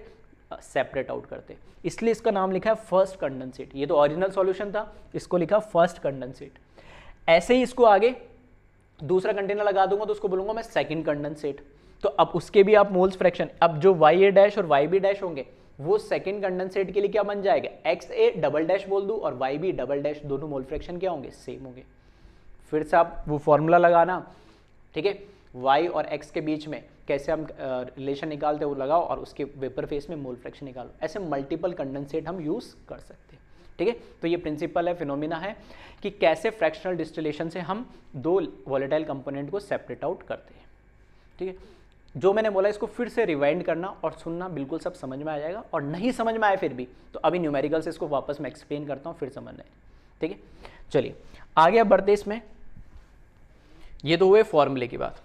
[SPEAKER 1] सेपरेट आउट करते। इसलिए इसका नाम लिखा है फर्स्ट कंडेंसेट। ये तो ओरिजिनल सॉल्यूशन था, इसको लिखा फर्स्ट कंडेंसेट। ऐसे ही इसको आगे दूसरा कंटेनर लगा दूंगा तो उसको बोलूंगा मैं सेकंड कंडेंसेट। तो अब उसके भी आप मोल्स फ्रैक्शन, अब जो वाई ए डैश और वाई बी डैश होंगे वो सेकंड कंडेंसेट के लिए क्या बन जाएगा, एक्स ए डबल डैश बोल दूं और वाई बी डबल डैश, दोनों मोल फ्रैक्शन क्या होंगे, सेम होंगे। फिर से आप वो फॉर्मूला लगाना, ठीक है, y और x के बीच में कैसे हम रिलेशन निकालते हैं वो लगाओ और उसके वेपर फेस में मोल फ्रैक्शन निकालो। ऐसे मल्टीपल कंडेंसेट हम यूज कर सकते हैं, ठीक है। तो ये प्रिंसिपल है, फिनोमिना है कि कैसे फ्रैक्शनल डिस्टिलेशन से हम दो वॉलेटाइल कंपोनेंट को सेपरेट आउट करते हैं, ठीक है। जो मैंने बोला इसको फिर से रिवाइंड करना और सुनना, बिल्कुल सब समझ में आ जाएगा। और नहीं समझ में आए फिर भी तो अभी न्यूमेरिकल से इसको वापस मैं एक्सप्लेन करता हूँ, फिर समझना है, ठीक है। चलिए आगे अब बढ़ते इसमें। ये तो हुए फॉर्मूले की बात।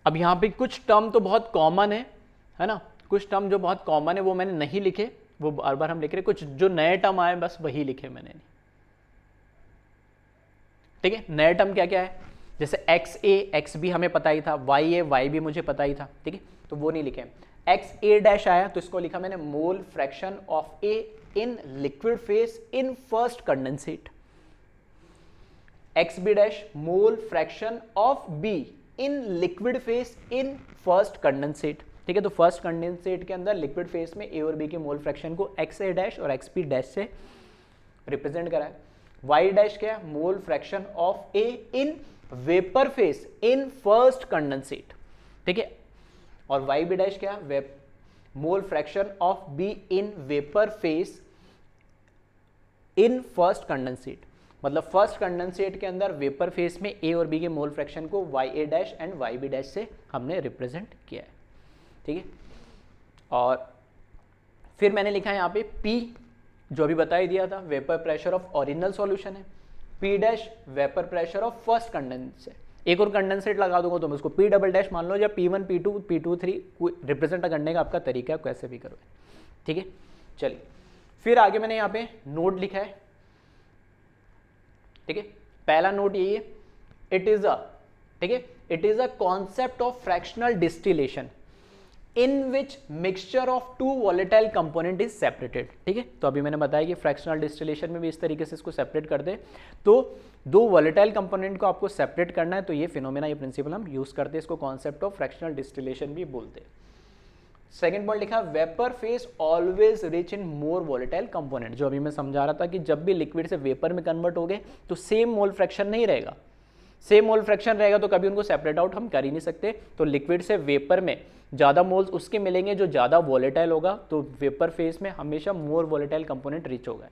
[SPEAKER 1] अब यहाँ पे कुछ टर्म तो बहुत कॉमन है ना, कुछ टर्म जो बहुत कॉमन है वो मैंने नहीं लिखे, वो बार बार हम लिख रहे, कुछ जो नए टर्म आए बस वही लिखे मैंने, ठीक है। नए टर्म क्या क्या है, जैसे एक्स ए एक्स बी हमें पता ही था, वाई ए वाई बी मुझे पता ही था, ठीक है, तो वो नहीं लिखे। एक्स ए डैश आया तो इसको लिखा मैंने mole fraction of A in liquid phase in first condensate. X B dash mole fraction of B in liquid phase in first condensate, ठीक है। तो फर्स्ट कंडेंसेट के अंदर लिक्विड फेस में ए और बी के मोल फ्रैक्शन को X A dash और एक्स बी डैश से रिप्रेजेंट करा है। वाई डैश क्या है, mole fraction of A in vapour phase in first condensate, ठीक है। और वाई बी डैश क्या है, mole fraction of B in vapour phase in first condensate. मतलब फर्स्ट कंडेंसेट के अंदर वेपर फेस में ए और बी के मोल फ्रैक्शन को Y A dash and Y B dash से हमने रिप्रेजेंट किया है, ठीक है। और फिर मैंने लिखा है यहाँ पे पी, जो अभी बता ही दिया था, vapour pressure of original solution है। P dash vapour pressure of first condensate. एक और कंडेंसेट लगा दूंगा तो मैं उसको पी डबल डैश मान लो, या P1 P2 P2 3 रिप्रेजेंट करने का आपका तरीका कैसे भी करो, ठीक है। चलिए फिर आगे मैंने यहाँ पे नोट लिखा है, ठीक है। पहला नोट यही है, इट इज अ, ठीक है, it is a concept of fractional distillation in which mixture of two volatile component is separated, ठीक है। तो अभी मैंने बताया कि फ्रैक्शनल डिस्टिलेशन में भी इस तरीके से इसको सेपरेट कर दे, तो दो वॉलेटाइल कंपोनेंट को आपको सेपरेट करना है, तो ये फिनोमेना, ये प्रिंसिपल हम यूज करते हैं, इसको कॉन्सेप्ट ऑफ फ्रैक्शनल डिस्टिलेशन भी बोलते हैं। सेकेंड पॉइंट लिखा, vapour face always rich in more volatile component. जो अभी मैं समझा रहा था कि जब भी लिक्विड से वेपर में कन्वर्ट हो गए तो सेम मोल फ्रैक्शन नहीं रहेगा, सेम मोल फ्रैक्शन रहेगा तो कभी उनको सेपरेट आउट हम कर ही नहीं सकते। तो लिक्विड से वेपर में ज़्यादा मोल्स उसके मिलेंगे जो ज़्यादा वॉलेटाइल होगा, तो वेपर फेस में हमेशा मोर वॉलेटाइल कंपोनेंट रिच होगा।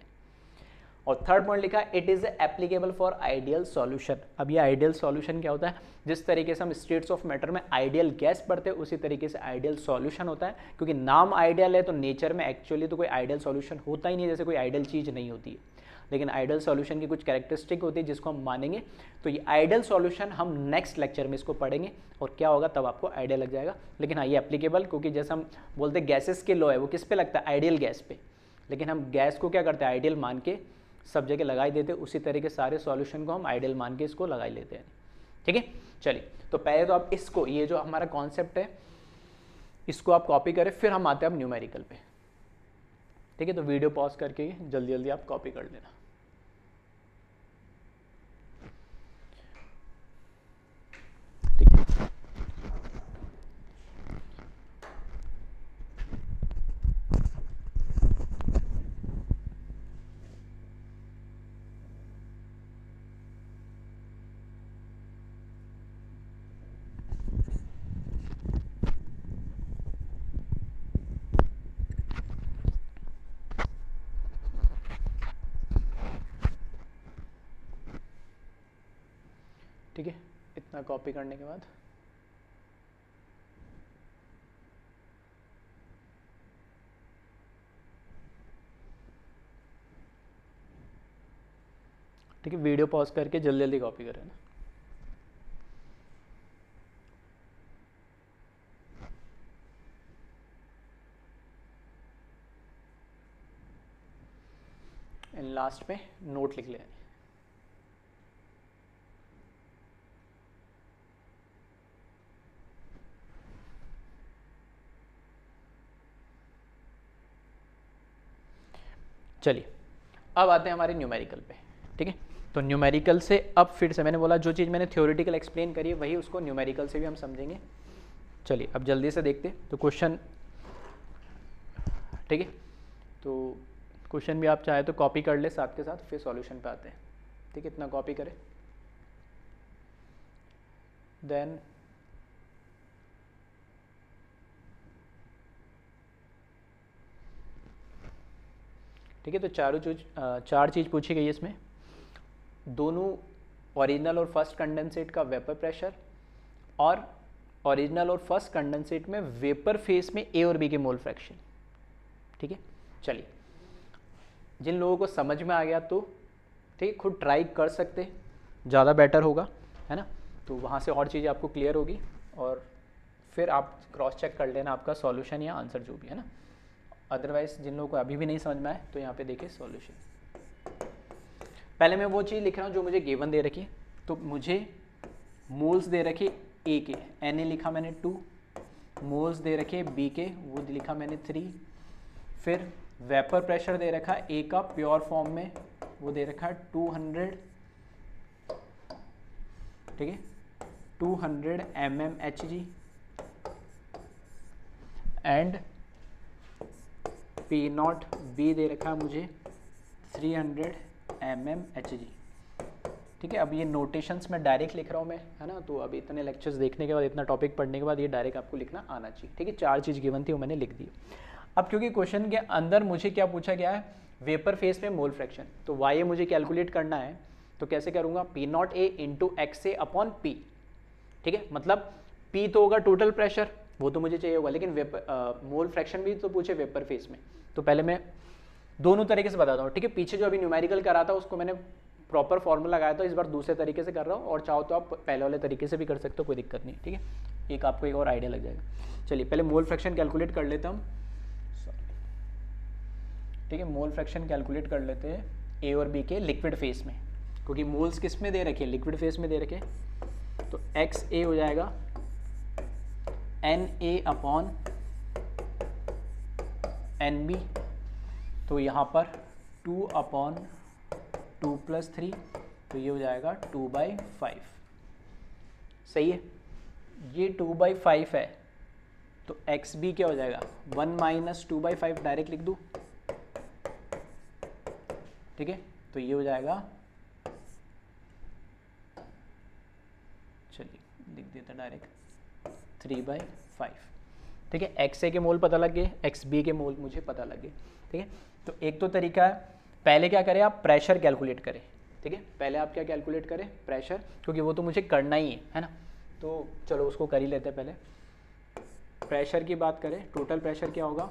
[SPEAKER 1] और थर्ड पॉइंट लिखा, it is applicable for ideal solution. अब ये आइडियल सॉल्यूशन क्या होता है, जिस तरीके से हम स्टेट्स ऑफ मैटर में आइडियल गैस पढ़ते हैं उसी तरीके से आइडियल सॉल्यूशन होता है। क्योंकि नाम आइडियल है तो नेचर में एक्चुअली तो कोई आइडियल सॉल्यूशन होता ही नहीं, जैसे कोई आइडियल चीज़ नहीं होती है, लेकिन आइडियल सॉल्यूशन की कुछ कैरेक्टरिस्टिक होती है जिसको हम मानेंगे। तो ये आइडियल सॉल्यूशन हम नेक्स्ट लेक्चर में इसको पढ़ेंगे और क्या होगा तब आपको आइडिया लग जाएगा। लेकिन हाँ, ये एप्लीकेबल, क्योंकि जैसे हम बोलते हैं गैसेस के लॉ है, वो किस पे लगता है, आइडियल गैस पे। लेकिन हम गैस को क्या करते हैं, आइडियल मान के सब जगह लगाई देते हैं, उसी तरीके सारे सॉल्यूशन को हम आइडियल मान के इसको लगाई लेते हैं, ठीक है। चलिए, तो पहले तो आप इसको, ये जो हमारा कॉन्सेप्ट है इसको आप कॉपी करें, फिर हम आते हैं अब न्यूमेरिकल पे, ठीक है। तो वीडियो पॉज करके जल्दी जल्दी आप कॉपी कर लेना। ठीक है, इतना कॉपी करने के बाद ठीक है, वीडियो पॉज करके जल्दी जल्दी कॉपी करें ना। लास्ट में नोट लिख लें। चलिए अब आते हैं हमारे न्यूमेरिकल पे। ठीक है, तो न्यूमेरिकल से अब फिर से मैंने बोला जो चीज़ मैंने थ्योरेटिकल एक्सप्लेन करी वही उसको न्यूमेरिकल से भी हम समझेंगे। चलिए अब जल्दी से देखते तो क्वेश्चन। ठीक है, तो क्वेश्चन भी आप चाहे तो कॉपी कर ले साथ के साथ, फिर सॉल्यूशन पे आते हैं। ठीक है, इतना कॉपी करें देन ठीक है। तो चार चीज़ पूछी गई है इसमें, दोनों ओरिजिनल और फर्स्ट कंडेंसेट का वेपर प्रेशर और ओरिजिनल और फर्स्ट कंडेंसेट में वेपर फेस में ए और बी के मोल फ्रैक्शन। ठीक है, चलिए जिन लोगों को समझ में आ गया तो ठीक है खुद ट्राई कर सकते, ज़्यादा बेटर होगा, है ना। तो वहाँ से और चीज़ें आपको क्लियर होगी और फिर आप क्रॉस चेक कर लेना आपका सॉल्यूशन या आंसर जो भी है ना। अदरवाइज जिन लोगों को अभी भी नहीं समझ में आए तो यहाँ पे देखिए सॉल्यूशन। पहले मैं वो चीज़ लिख रहा हूँ जो मुझे गिवन दे रखी है। तो मुझे मोल्स दे रखे ए के, एन ए लिखा मैंने 2, मोल्स दे रखे बी के, वो लिखा मैंने 3। फिर वेपर प्रेशर दे रखा ए का प्योर फॉर्म में, वो दे रखा 200, ठीक है 200 mmHg and P not B दे रखा मुझे 300 mmHg। ठीक है, अब ये नोटेशंस में डायरेक्ट लिख रहा हूँ मैं, है ना। तो अब इतने लेक्चर्स देखने के बाद, इतना टॉपिक पढ़ने के बाद ये डायरेक्ट आपको लिखना आना चाहिए। ठीक है, चार चीज़ गिवन थी वो मैंने लिख दी। अब क्योंकि क्वेश्चन के अंदर मुझे क्या पूछा गया है, वेपर फेस में मोल फ्रैक्शन, तो वाई मुझे कैलकुलेट करना है। तो कैसे करूँगा, P not A into X A upon P. ठीक है, मतलब पी तो होगा टोटल प्रेशर, वो तो मुझे चाहिए होगा, लेकिन वेपर मोल फ्रैक्शन भी तो पूछे वेपर फेस में। तो पहले मैं दोनों तरीके से बताता हूँ। ठीक है, पीछे जो अभी न्यूमेरिकल करा था उसको मैंने प्रॉपर फॉर्मूला लगाया था, इस बार दूसरे तरीके से कर रहा हूँ, और चाहो तो आप पहले वाले तरीके से भी कर सकते हो, कोई दिक्कत नहीं। ठीक है, एक आपको एक और आइडिया लग जाएगा। चलिए पहले मोल फ्रैक्शन कैलकुलेट कर लेते हैं हम। ठीक है, मोल फ्रैक्शन कैलकुलेट कर लेते हैं ए और बी के लिक्विड फेस में, क्योंकि मोल्स किस में दे रखे, लिक्विड फेस में दे रखे। तो एक्स ए हो जाएगा N A upon N B, तो यहाँ पर 2 अपॉन 2 + 3, तो ये हो जाएगा 2/5। सही है, ये 2/5 है, तो एक्स बी क्या हो जाएगा 1 - 2/5 डायरेक्ट लिख दूँ। ठीक है, तो ये हो जाएगा, चलिए लिख देता डायरेक्ट 3/5। ठीक है, एक्स ए के मोल पता लग गए, एक्स बी के मोल मुझे पता लग गए। ठीक है, तो एक तो तरीका है, पहले क्या करें आप प्रेशर कैलकुलेट करें। ठीक है, पहले आप क्या कैलकुलेट करें, प्रेशर, क्योंकि वो तो मुझे करना ही है ना। तो चलो उसको कर ही लेते हैं। पहले प्रेशर की बात करें, टोटल प्रेशर क्या होगा,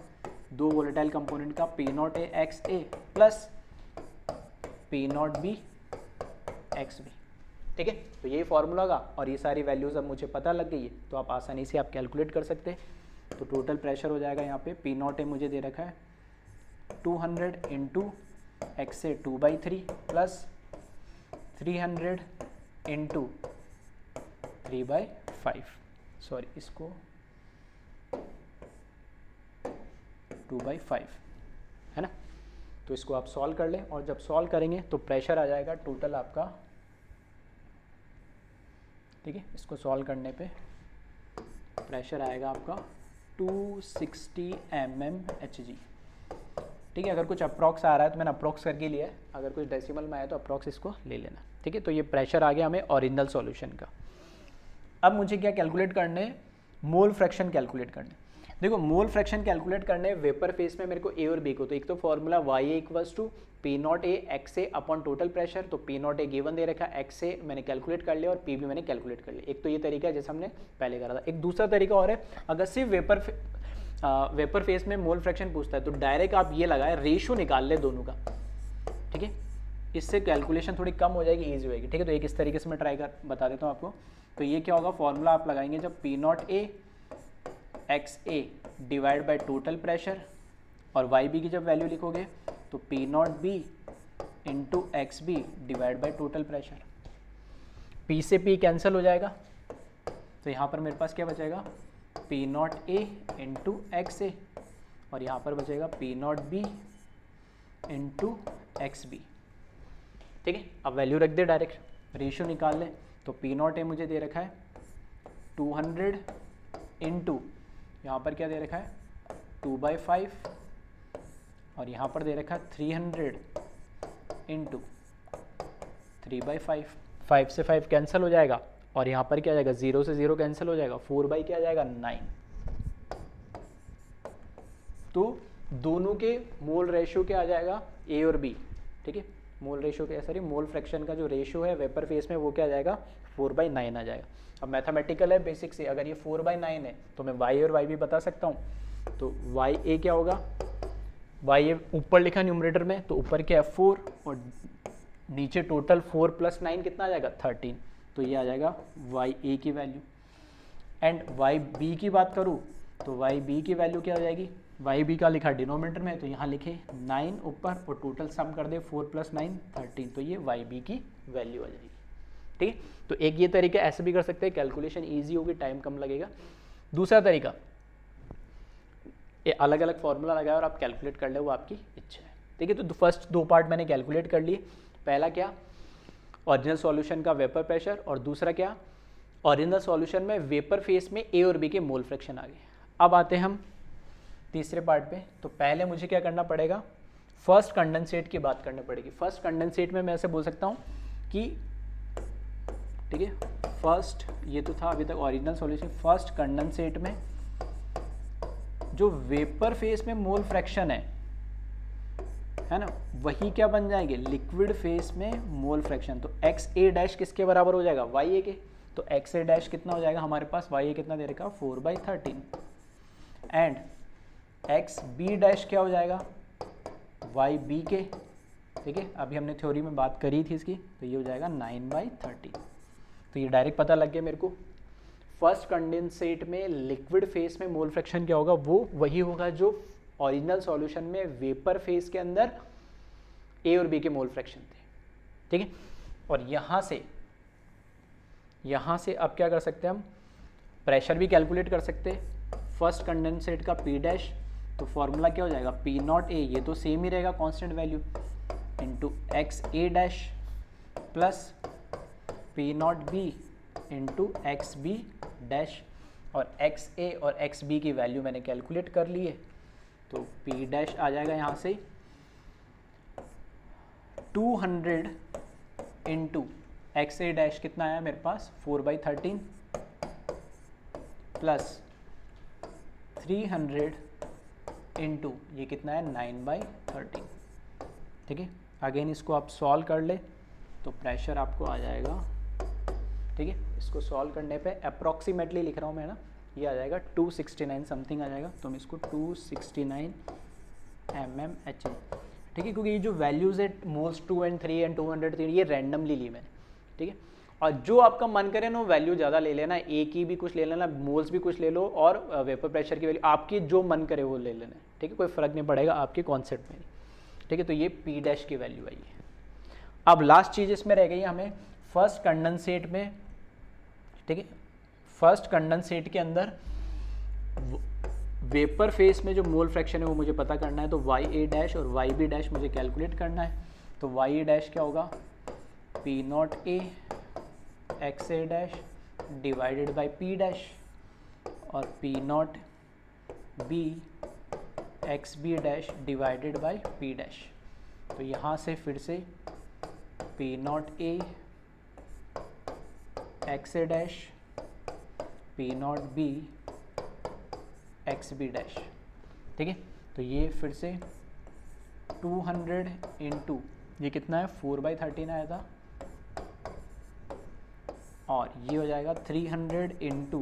[SPEAKER 1] दो वोलेटाइल कंपोनेंट का P not A X A plus P not B X B. ठीक है, तो यही फॉर्मूला होगा, और ये सारी वैल्यूज़ अब मुझे पता लग गई है, तो आप आसानी से आप कैलकुलेट कर सकते हैं। तो टोटल प्रेशर हो जाएगा यहाँ पे, पी नॉट ए मुझे दे रखा है 200 इंटू एक्स ए 2/3 प्लस 300 इंटू 3/5, सॉरी इसको 2/5, है ना। तो इसको आप सॉल्व कर लें, और जब सॉल्व करेंगे तो प्रेशर आ जाएगा टोटल आपका। ठीक है, इसको सॉल्व करने पे प्रेशर आएगा आपका 260 mmHg। ठीक है, अगर कुछ अप्रॉक्स आ रहा है तो मैंने अप्रॉक्स करके लिया है, अगर कुछ डेसिमल में आया तो अप्रॉक्स इसको ले लेना। ठीक है, तो ये प्रेशर आ गया हमें ओरिजिनल सॉल्यूशन का। अब मुझे क्या कैलकुलेट करने, मोल फ्रैक्शन कैलकुलेट करने। देखो मोल फ्रैक्शन कैलकुलेट करने वेपर फेस में मेरे को ए और बी को, तो एक तो formula Y A = P not A X A upon total pressure. तो पी नॉट ए गिवन दे रखा, एक्स ए मैंने कैलकुलेट कर लिया और पी भी मैंने कैलकुलेट कर लिया। एक तो ये तरीका है जैसे हमने पहले करा था। एक दूसरा तरीका और है, अगर सिर्फ वेपर फेस में मोल फ्रैक्शन पूछता है तो डायरेक्ट आप ये लगाए, रेशियो निकाल ले दोनों का। ठीक है, इससे कैलकुलेशन थोड़ी कम हो जाएगी, ईजी होएगी, ठीक है। तो एक इस तरीके से मैं ट्राई कर बता देता हूँ आपको। तो ये क्या होगा, फॉर्मूला आप लगाएंगे जब P not A X A divide by total pressure, और वाई बी की जब वैल्यू लिखोगे तो P not B into X B divide by total pressure. P से पी कैंसिल हो जाएगा, तो यहाँ पर मेरे पास क्या बचेगा, P not A into X A, और यहाँ पर बचेगा P not B into X B, ठीक है। अब वैल्यू रख दे, डायरेक्ट रेशियो निकाल ले। तो पी नॉट ए मुझे दे रखा है 200 इंटू यहाँ पर क्या दे रखा है 2/5, और यहाँ पर दे रखा है 300 इंटू 3/5। 5 से 5 कैंसिल हो जाएगा, और यहाँ पर क्या आ जाएगा, 0 से 0 कैंसिल हो जाएगा, 4 क्या आ जाएगा 9। तो दोनों के मोल रेशियो क्या आ जाएगा, ए और बी, ठीक है। मोल रेशियो क्या, सॉरी मोल फ्रैक्शन का जो रेशियो है वेपर फेस में वो क्या आ जाएगा 4/9 आ जाएगा। अब मैथमेटिकल है बेसिक से, अगर ये 4/9 है तो मैं y और y भी बता सकता हूँ। तो y a क्या होगा, y a ऊपर लिखा न्यूमरेटर में, तो ऊपर क्या है 4, और नीचे टोटल 4 + 9 कितना आ जाएगा 13। तो ये आ जाएगा y a की वैल्यू। एंड y b की बात करूँ तो y b की वैल्यू क्या हो जाएगी, y b का लिखा डिनोमिनेटर में, तो यहाँ लिखे 9 ऊपर और टोटल सम कर दे 4 + 9 13, तो ये y b की वैल्यू आ जाएगी, ठीक है। तो एक ये तरीका ऐसे भी कर सकते हैं, कैलकुलेशन इजी होगी, टाइम कम लगेगा। दूसरा तरीका, ये अलग अलग फॉर्मूला लगाया और आप कैलकुलेट कर ले, वो आपकी इच्छा है, ठीक है। तो फर्स्ट 2 पार्ट मैंने कैलकुलेट कर लिए। पहला क्या, ओरिजिनल सॉल्यूशन का वेपर प्रेशर, और दूसरा क्या, ओरिजिनल सॉल्यूशन में वेपर फेस में ए और बी के मोल फ्रैक्शन आ गए। अब आते हैं हम तीसरे पार्ट पे। तो पहले मुझे क्या करना पड़ेगा, फर्स्ट कंडेंसेट की बात करनी पड़ेगी। फर्स्ट कंडेंसेट में मैं ऐसे बोल सकता हूँ कि, ठीक है, फर्स्ट ये तो था अभी तक ओरिजिनल सॉल्यूशन, फर्स्ट कंडेंसेट में जो वेपर फेस में मोल फ्रैक्शन है ना, वही क्या बन जाएंगे, लिक्विड फेस में मोल फ्रैक्शन। तो एक्स ए डैश किसके बराबर हो जाएगा, वाई ए के। तो एक्स ए डैश कितना हो जाएगा हमारे पास, वाई ए कितना दे रखा 4/13, एंड एक्स बी डैश क्या हो जाएगा, वाई बी के, ठीक है। अभी हमने थ्योरी में बात करी थी इसकी, तो ये हो जाएगा 9/13। तो ये डायरेक्ट पता लग गया मेरे को, फर्स्ट कंडेंसेट में लिक्विड फेस में मोल फ्रैक्शन क्या होगा, वो वही होगा जो ओरिजिनल सॉल्यूशन में वेपर फेस के अंदर ए और बी के मोल फ्रैक्शन थे, ठीक है। और यहाँ से अब क्या कर सकते हैं हम, प्रेशर भी कैलकुलेट कर सकते हैं। फर्स्ट कंडेंसेट का पी डैश, तो फॉर्मूला क्या हो जाएगा, पी नॉट ए, ये तो सेम ही रहेगा constant value, into X A dash plus P not B into X B dash, और एक्स ए और एक्स बी की वैल्यू मैंने कैलकुलेट कर ली है। तो पी डैश आ जाएगा यहाँ से 200 इंटू एक्स ए डैश कितना आया मेरे पास 4/13 प्लस 300 इंटू ये कितना है 9/13, ठीक है। अगेन इसको आप सॉल्व कर ले तो प्रेशर आपको आ जाएगा, ठीक है। इसको सॉल्व करने पे अप्रॉक्सीमेटली लिख रहा हूँ मैं ना, ये आ जाएगा 269 समथिंग आ जाएगा। तो हम इसको 269 mmHg, ठीक है, क्योंकि ये जो वैल्यूज़ है मोल्स 2 और 3 और 203 ये रैंडमली ली मैंने, ठीक है। और जो आपका मन करे ना वैल्यू ज़्यादा ले लेना, ए की भी कुछ ले लेना, मोल्स भी कुछ ले लो, और वेपर प्रेशर की वैल्यू आपकी जो मन करे वो ले लेना, ठीक है, कोई फ़र्क नहीं पड़ेगा आपके कॉन्सेप्ट में, ठीक है। तो ये पी डैश की वैल्यू आई है। अब लास्ट चीज़ इसमें रह गई हमें फर्स्ट कंडेंसेट में, ठीक है, फर्स्ट कंडेंसेट के अंदर वेपर फेस में जो मोल फ्रैक्शन है वो मुझे पता करना है। तो वाई ए डैश और वाई बी डैश मुझे कैलकुलेट करना है। तो वाई ए डैश क्या होगा, P not A X A dash divided by P dash, और P not B X B dash divided by P dash. तो यहाँ से फिर से P not A X A dash P not B X B dash, ठीक है। तो ये फिर से 200 इंटू ये कितना है 4/13 आया था, और ये हो जाएगा 300 इंटू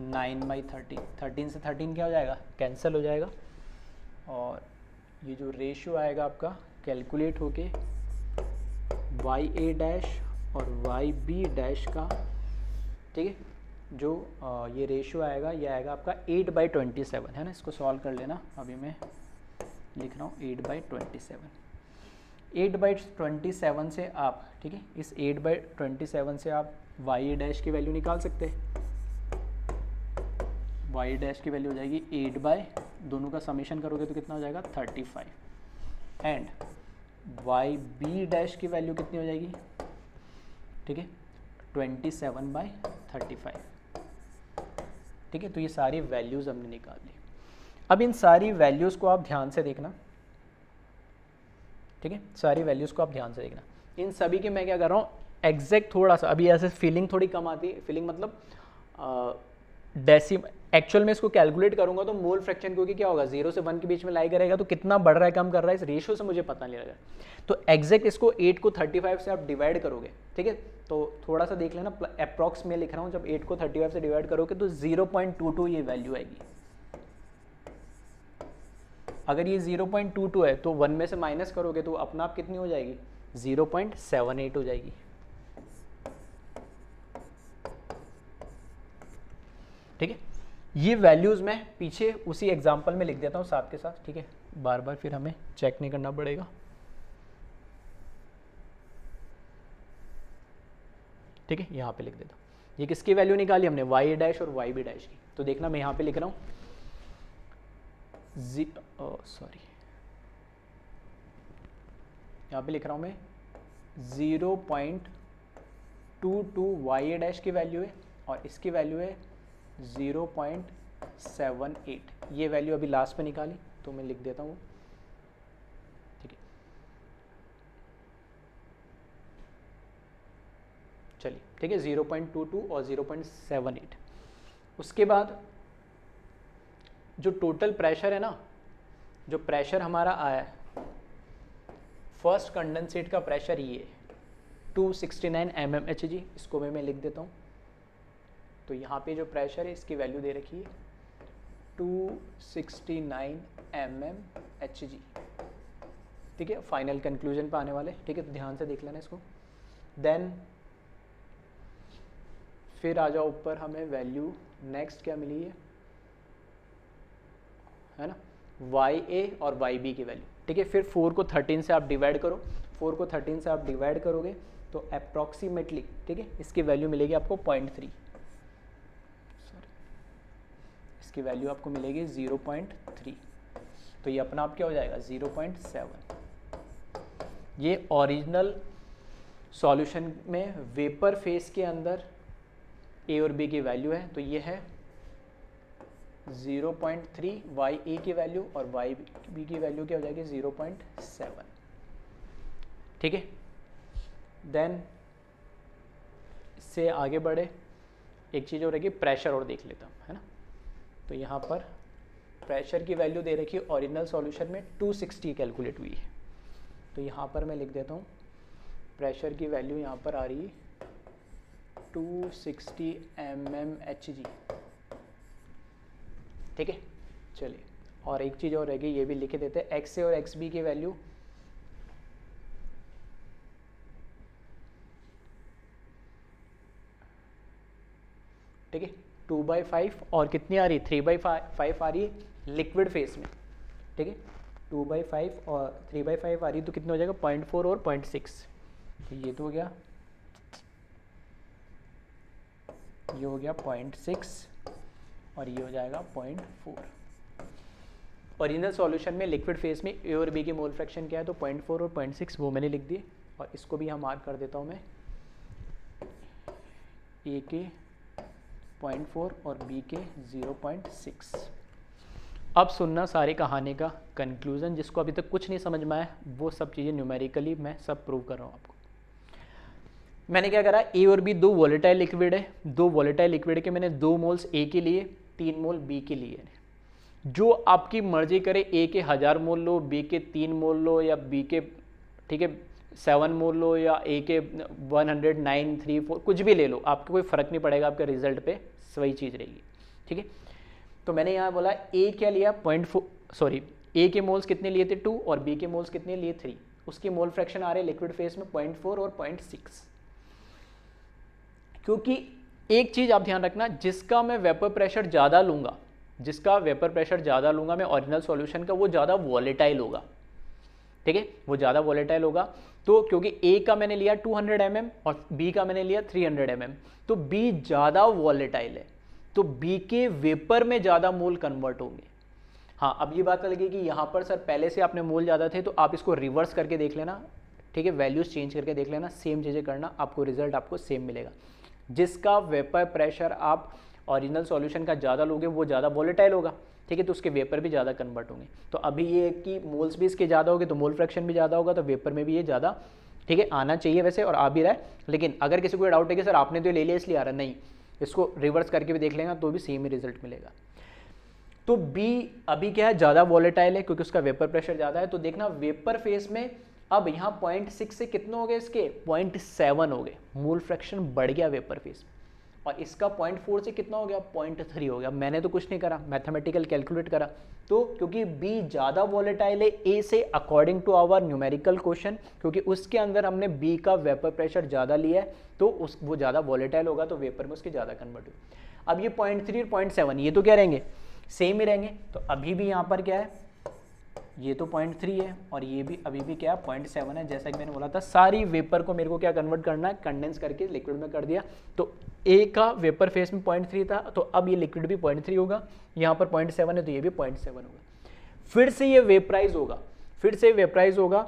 [SPEAKER 1] 9/13, 13 से 13 क्या हो जाएगा, कैंसिल हो जाएगा, और ये जो रेशियो आएगा आपका कैलकुलेट होके वाई ए डैश और वाई बी डैश का, ठीक है, जो ये रेशियो आएगा, ये आएगा आपका 8/27 है ना। इसको सॉल्व कर लेना, अभी मैं लिख रहा हूँ 8/27। 8/27 से आप, ठीक है, इस 8/27 से आप वाई ए डैश की वैल्यू निकाल सकते हैं। वाई डैश की वैल्यू हो जाएगी 8 दोनों का समेशन करोगे तो कितना हो जाएगा 35। एंड वाई बी डैश की वैल्यू कितनी हो जाएगी, ठीक है, 27/35। ठीक है, तो ये सारी वैल्यूज़ हमने निकाल ली। अब इन सारी वैल्यूज़ को आप ध्यान से देखना, ठीक है, सारी वैल्यूज़ को आप ध्यान से देखना। इन सभी के मैं क्या कर रहा हूँ, एग्जैक्ट थोड़ा सा, अभी ऐसे फीलिंग थोड़ी कम आती है, फीलिंग मतलब डेसिम, एक्चुअल में इसको कैलकुलेट करूंगा तो मोल फ्रैक्शन, क्योंकि क्या होगा 0 से 1 के बीच में लाई करेगा तो कितना बढ़ रहा है कम कर रहा है इस रेशियो से मुझे पता नहीं लगेगा। तो एग्जैक्ट इसको 8 को 35 से आप डिवाइड करोगे, ठीक है, तो थोड़ा सा देख लेना, अप्रॉक्स में लिख रहा हूँ, जब 8 को 35 से डिवाइड करोगे तो 0.22 ये वैल्यू आएगी। अगर ये 0.22 है तो 1 में से माइनस करोगे तो अपना आप कितनी हो जाएगी 0.78 हो जाएगी। ठीक है, ये वैल्यूज़ मैं पीछे उसी एग्जांपल में लिख देता हूँ साथ के साथ, ठीक है, बार बार फिर हमें चेक नहीं करना पड़ेगा। ठीक है, यहाँ पे लिख देता हूँ। ये किसकी वैल्यू निकाली हमने, वाई डैश और वाई बी डैश की। तो देखना मैं यहाँ पे लिख रहा हूँ यहाँ पे लिख रहा हूँ मैं 0.22 वाई डैश की वैल्यू है और इसकी वैल्यू है 0.78। ये वैल्यू अभी लास्ट पे निकाली तो मैं लिख देता हूँ, ठीक है। चलिए, ठीक है, 0.22 और 0.78। उसके बाद जो टोटल प्रेशर है ना, जो प्रेशर हमारा आया है, फर्स्ट कंडेंसेट का प्रेशर ये 269 mmHg, इसको मैं लिख देता हूँ। तो यहाँ पे जो प्रेशर है इसकी वैल्यू दे रखी है 269 mmHg, ठीक है, फाइनल कंक्लूजन पे आने वाले, ठीक है, तो ध्यान से देख लेना इसको। देन फिर आ जाओ ऊपर, हमें वैल्यू नेक्स्ट क्या मिली है ना, वाई ए और वाई बी की वैल्यू, ठीक है। फिर 4 को 13 से आप डिवाइड करो, 4 को 13 से आप डिवाइड करोगे तो अप्रॉक्सीमेटली, ठीक है, इसकी वैल्यू मिलेगी आपको 0.3, इसकी वैल्यू आपको मिलेगी 0.3। तो ये अपना आप क्या हो जाएगा 0.7। ये ओरिजिनल सॉल्यूशन में वेपर फेस के अंदर ए और बी की वैल्यू है, तो ये है 0.3 वाई ए की वैल्यू और वाई बी की वैल्यू क्या हो जाएगी 0.7, ठीक है। देन इससे आगे बढ़े, एक चीज़ और रहेगी, प्रेशर और देख लेता हूँ, है ना। तो यहाँ पर प्रेशर की वैल्यू दे रखी है ओरिजिनल सॉल्यूशन में 260 कैलकुलेट हुई है, तो यहाँ पर मैं लिख देता हूँ प्रेशर की वैल्यू यहाँ पर आ रही है 260 mmHg, ठीक है। चलिए, और एक चीज़ और रहेगी, ये भी लिख देते हैं, एक्स ए और एक्स बी की वैल्यू, ठीक है, 2/5 और कितनी आ रही है 3/5 आ रही है लिक्विड फेस में, ठीक है, 2/5 और 3/5 आ रही है, तो कितना हो जाएगा 0.4 और 0.6। तो ये तो हो गया, ये हो गया 0.6 और ये हो जाएगा 0.4। ओरिजिनल सॉल्यूशन में लिक्विड फेस में ए और बी की मोल फ्रैक्शन क्या है, तो 0.4 और 0.6 वो मैंने लिख दिए, और इसको भी हम मार्क कर देता हूँ मैं, ए के 0.4 और बी के 0.6। अब सुनना सारी कहानी का कंक्लूजन, जिसको अभी तक कुछ नहीं समझ में आया वो सब चीज़ें न्यूमेरिकली मैं सब प्रूव कर रहा हूँ आपको। मैंने क्या करा, ए और बी 2 वॉलेटाइल लिक्विड है, 2 वॉलेटाइल लिक्विड के मैंने 2 मोल्स ए के लिए, 3 मोल बी के लिए। जो आपकी मर्जी करे, ए के 1000 मोल लो, बी के 3 मोल लो, या बी के, ठीक है, 7 मोल लो, या ए के 109, 3, 4 कुछ भी ले लो, आपको कोई फ़र्क नहीं पड़ेगा, आपके रिजल्ट पे वही चीज़ रहेगी, ठीक है। तो मैंने यहाँ बोला ए क्या लिया 0.4, सॉरी, ए के मोल्स कितने लिए थे 2 और बी के मोल्स कितने लिए 3, उसकी मोल फ्रैक्शन आ रही है लिक्विड फेज में 0.4 और 0.6। क्योंकि एक चीज आप ध्यान रखना, जिसका मैं वेपर प्रेशर ज़्यादा लूँगा, जिसका वेपर प्रेशर ज़्यादा लूँगा मैं ओरिजिनल सॉल्यूशन का, वो ज़्यादा वॉलेटाइल होगा। ठीक है, वो ज़्यादा वॉलेटाइल होगा। तो क्योंकि ए का मैंने लिया 200 mm और बी का मैंने लिया 300 mm, तो बी ज़्यादा वॉलेटाइल है, तो बी के वेपर में ज़्यादा मोल कन्वर्ट होंगे। हाँ, अब ये बात लगी कि यहाँ पर सर पहले से आपने मोल ज़्यादा थे, तो आप इसको रिवर्स करके देख लेना। ठीक है, वैल्यूज़ चेंज करके देख लेना, सेम चीज़ें करना, आपको रिजल्ट आपको सेम मिलेगा। जिसका वेपर प्रेशर आप ओरिजिनल सॉल्यूशन का ज़्यादा लोगे वो ज़्यादा वॉलेटाइल होगा। ठीक है, तो उसके वेपर भी ज़्यादा कन्वर्ट होंगे। तो अभी ये है कि मोल्स भी इसके ज़्यादा होंगे तो मोल फ्रैक्शन भी ज़्यादा होगा, तो वेपर में भी ये ज़्यादा, ठीक है, आना चाहिए वैसे, और आ भी रहा है। लेकिन अगर किसी को डाउट है कि सर आपने तो ये ले लिया इसलिए आ रहा, नहीं, इसको रिवर्स करके भी देख लेगा तो भी सेम ही रिजल्ट मिलेगा। तो बी अभी क्या है, ज़्यादा वॉलेटाइल है क्योंकि उसका वेपर प्रेशर ज़्यादा है। तो देखना वेपर फेस में अब यहाँ 0.6 से कितने हो गए, इसके 0.7 हो गए, मोल फ्रैक्शन बढ़ गया वेपर फेस। और इसका 0.4 से कितना हो गया, 0.3 हो गया। मैंने तो कुछ नहीं करा, मैथमेटिकल कैलकुलेट करा। तो क्योंकि बी ज़्यादा वॉलेटाइल है ए से, according to our numerical question, क्योंकि उसके अंदर हमने बी का वेपर प्रेशर ज़्यादा लिया है, तो वो ज़्यादा वॉलेटाइल होगा, तो वेपर में उसके ज़्यादा कन्वर्ट होगा। अब ये 0.3 और 0.7 ये तो क्या रहेंगे, सेम ही रहेंगे। तो अभी भी यहाँ पर क्या है, ये तो 0.3 है और ये भी अभी भी क्या है 0.7 है। जैसा कि मैंने बोला था, सारी वेपर को मेरे को क्या कन्वर्ट करना है, कंडेंस करके लिक्विड में कर दिया। तो ए का वेपर फेस में 0.3 था, तो अब ये लिक्विड भी 0.3 होगा, यहाँ पर 0.7 है तो ये भी 0.7 होगा। फिर से ये वेपराइज होगा, फिर से वेपराइज होगा,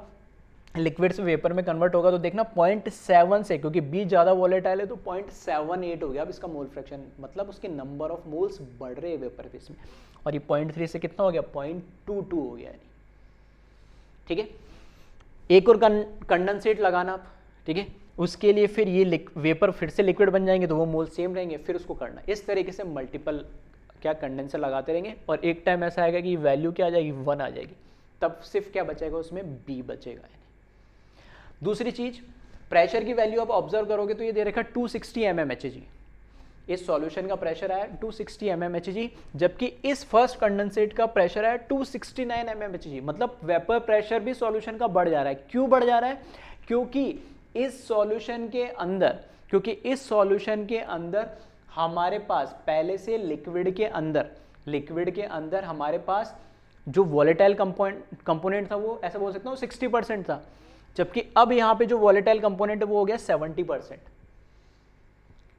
[SPEAKER 1] लिक्विड से वेपर में कन्वर्ट होगा। तो देखना 0.7 से, क्योंकि बी ज़्यादा वॉलेटाइल है, तो 0.78 हो गया अब इसका मोल फ्रैक्शन, मतलब उसके नंबर ऑफ मोल्स बढ़ रहे हैं वेपर फेस में। और ये 0.3 से कितना हो गया, 0.22 हो गया। ठीक है, एक और कंडेंसेट लगाना आप, ठीक है, उसके लिए फिर ये वेपर फिर से लिक्विड बन जाएंगे, तो वो मोल सेम रहेंगे, फिर उसको करना। इस तरीके से मल्टीपल क्या कंडेंसर लगाते रहेंगे, और एक टाइम ऐसा आएगा कि वैल्यू क्या आ जाएगी, 1 आ जाएगी, तब सिर्फ क्या बचेगा उसमें, बी बचेगा। दूसरी चीज, प्रेशर की वैल्यू आप ऑब्जर्व करोगे तो ये दे रखा 260 mmHg, इस सॉल्यूशन का प्रेशर आया 260 mmHg, जबकि इस फर्स्ट कंडेंसेट का प्रेशर आया 269 mmHg, मतलब वेपर प्रेशर भी सॉल्यूशन का बढ़ जा रहा है। क्यों बढ़ जा रहा है, क्योंकि इस सॉल्यूशन के अंदर हमारे पास पहले से लिक्विड के अंदर हमारे पास जो वॉलेटाइल कंपोनेंट था, वो ऐसा बोल सकता हूँ 60% था, जबकि अब यहाँ पे जो वॉलेटाइल कंपोनेंट है वो हो गया 70%।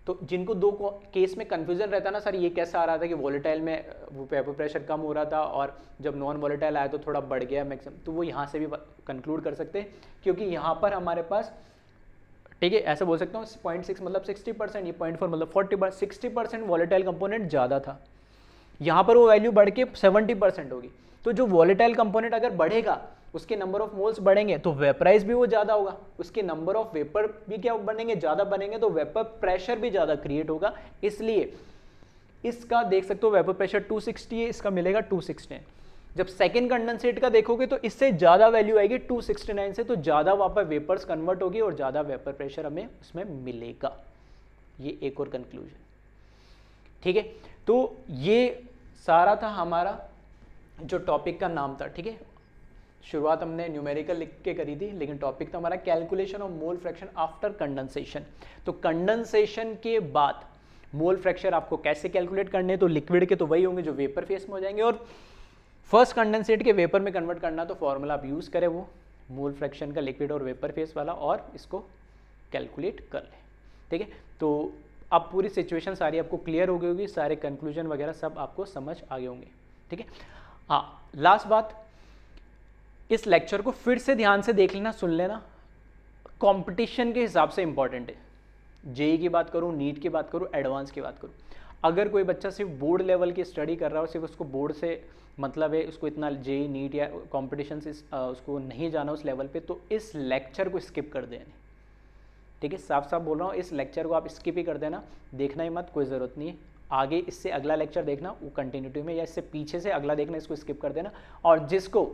[SPEAKER 1] तो जिनको दो केस में कंफ्यूजन रहता ना, सर ये कैसा आ रहा था कि वॉलेटाइल में वो वेपर प्रेशर कम हो रहा था और जब नॉन वॉलेटाइल आया तो थोड़ा बढ़ गया मैक्सिमम, तो वो यहाँ से भी कंक्लूड कर सकते हैं, क्योंकि यहाँ पर हमारे पास, ठीक है, ऐसा बोल सकता हूँ 0.6 मतलब 60%, ये 0.4 मतलब 40%, 60% वॉलेटाइल कंपोनेंट ज़्यादा था, यहाँ पर वो वैल्यू बढ़ के 70% होगी। तो जो वॉलेटाइल कंपोनेंट अगर बढ़ेगा, उसके नंबर ऑफ मोल्स बढ़ेंगे, तो वेपराइज भी वो ज़्यादा होगा, उसके नंबर ऑफ वेपर भी क्या बनेंगे, ज़्यादा बनेंगे, तो वेपर प्रेशर भी ज़्यादा क्रिएट होगा। इसलिए इसका देख सकते हो वेपर प्रेशर 260 है, इसका मिलेगा 216। जब सेकेंड कंडेंसेट का देखोगे तो इससे ज़्यादा वैल्यू आएगी 269 से, तो ज़्यादा वहाँ पर वेपर्स कन्वर्ट होगी और ज़्यादा वेपर प्रेशर हमें उसमें मिलेगा। ये एक और कंक्लूजन, ठीक है। तो ये सारा था हमारा जो टॉपिक का नाम था, ठीक है। शुरुआत हमने न्यूमेरिकल लिख के करी थी, लेकिन टॉपिक था हमारा calculation of mole fraction after condensation. तो कंडेंसेशन के बाद मोल फ्रैक्शन आपको कैसे कैलकुलेट करने, तो लिक्विड के तो वही होंगे जो वेपर फेस में हो जाएंगे, और फर्स्ट कंडेंसेट के वेपर में कन्वर्ट करना, तो फॉर्मूला आप यूज़ करें वो मोल फ्रैक्शन का लिक्विड और वेपर फेस वाला, और इसको कैलकुलेट कर लें, ठीक है। तो अब पूरी सिचुएशन सारी आपको क्लियर हो गई होगी, सारे कंक्लूजन वगैरह सब आपको समझ आ गए होंगे, ठीक है। हाँ, लास्ट बात, इस लेक्चर को फिर से ध्यान से देख लेना, सुन लेना, कंपटीशन के हिसाब से इंपॉर्टेंट है। जेई की बात करूँ, नीट की बात करूँ, एडवांस की बात करूँ, अगर कोई बच्चा सिर्फ बोर्ड लेवल की स्टडी कर रहा हो, सिर्फ उसको बोर्ड से मतलब है, उसको इतना जेई नीट या कंपटीशन से उसको नहीं जाना उस लेवल पे, तो इस लेक्चर को स्किप कर देना, ठीक है। साफ साफ बोल रहा हूँ, इस लेक्चर को आप स्किप ही कर देना, देखना ही मत, कोई ज़रूरत नहीं है। आगे इससे अगला लेक्चर देखना वो कंटिन्यूटी में, या इससे पीछे से अगला देखना, इसको स्किप कर देना। और जिसको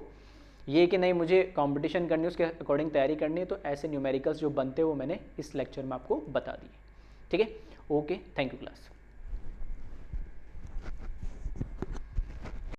[SPEAKER 1] ये कि नहीं मुझे कंपटीशन करनी है, उसके अकॉर्डिंग तैयारी करनी है, तो ऐसे न्यूमेरिकल्स जो बनते हैं वो मैंने इस लेक्चर में आपको बता दिए, ठीक है। Okay, thank you class.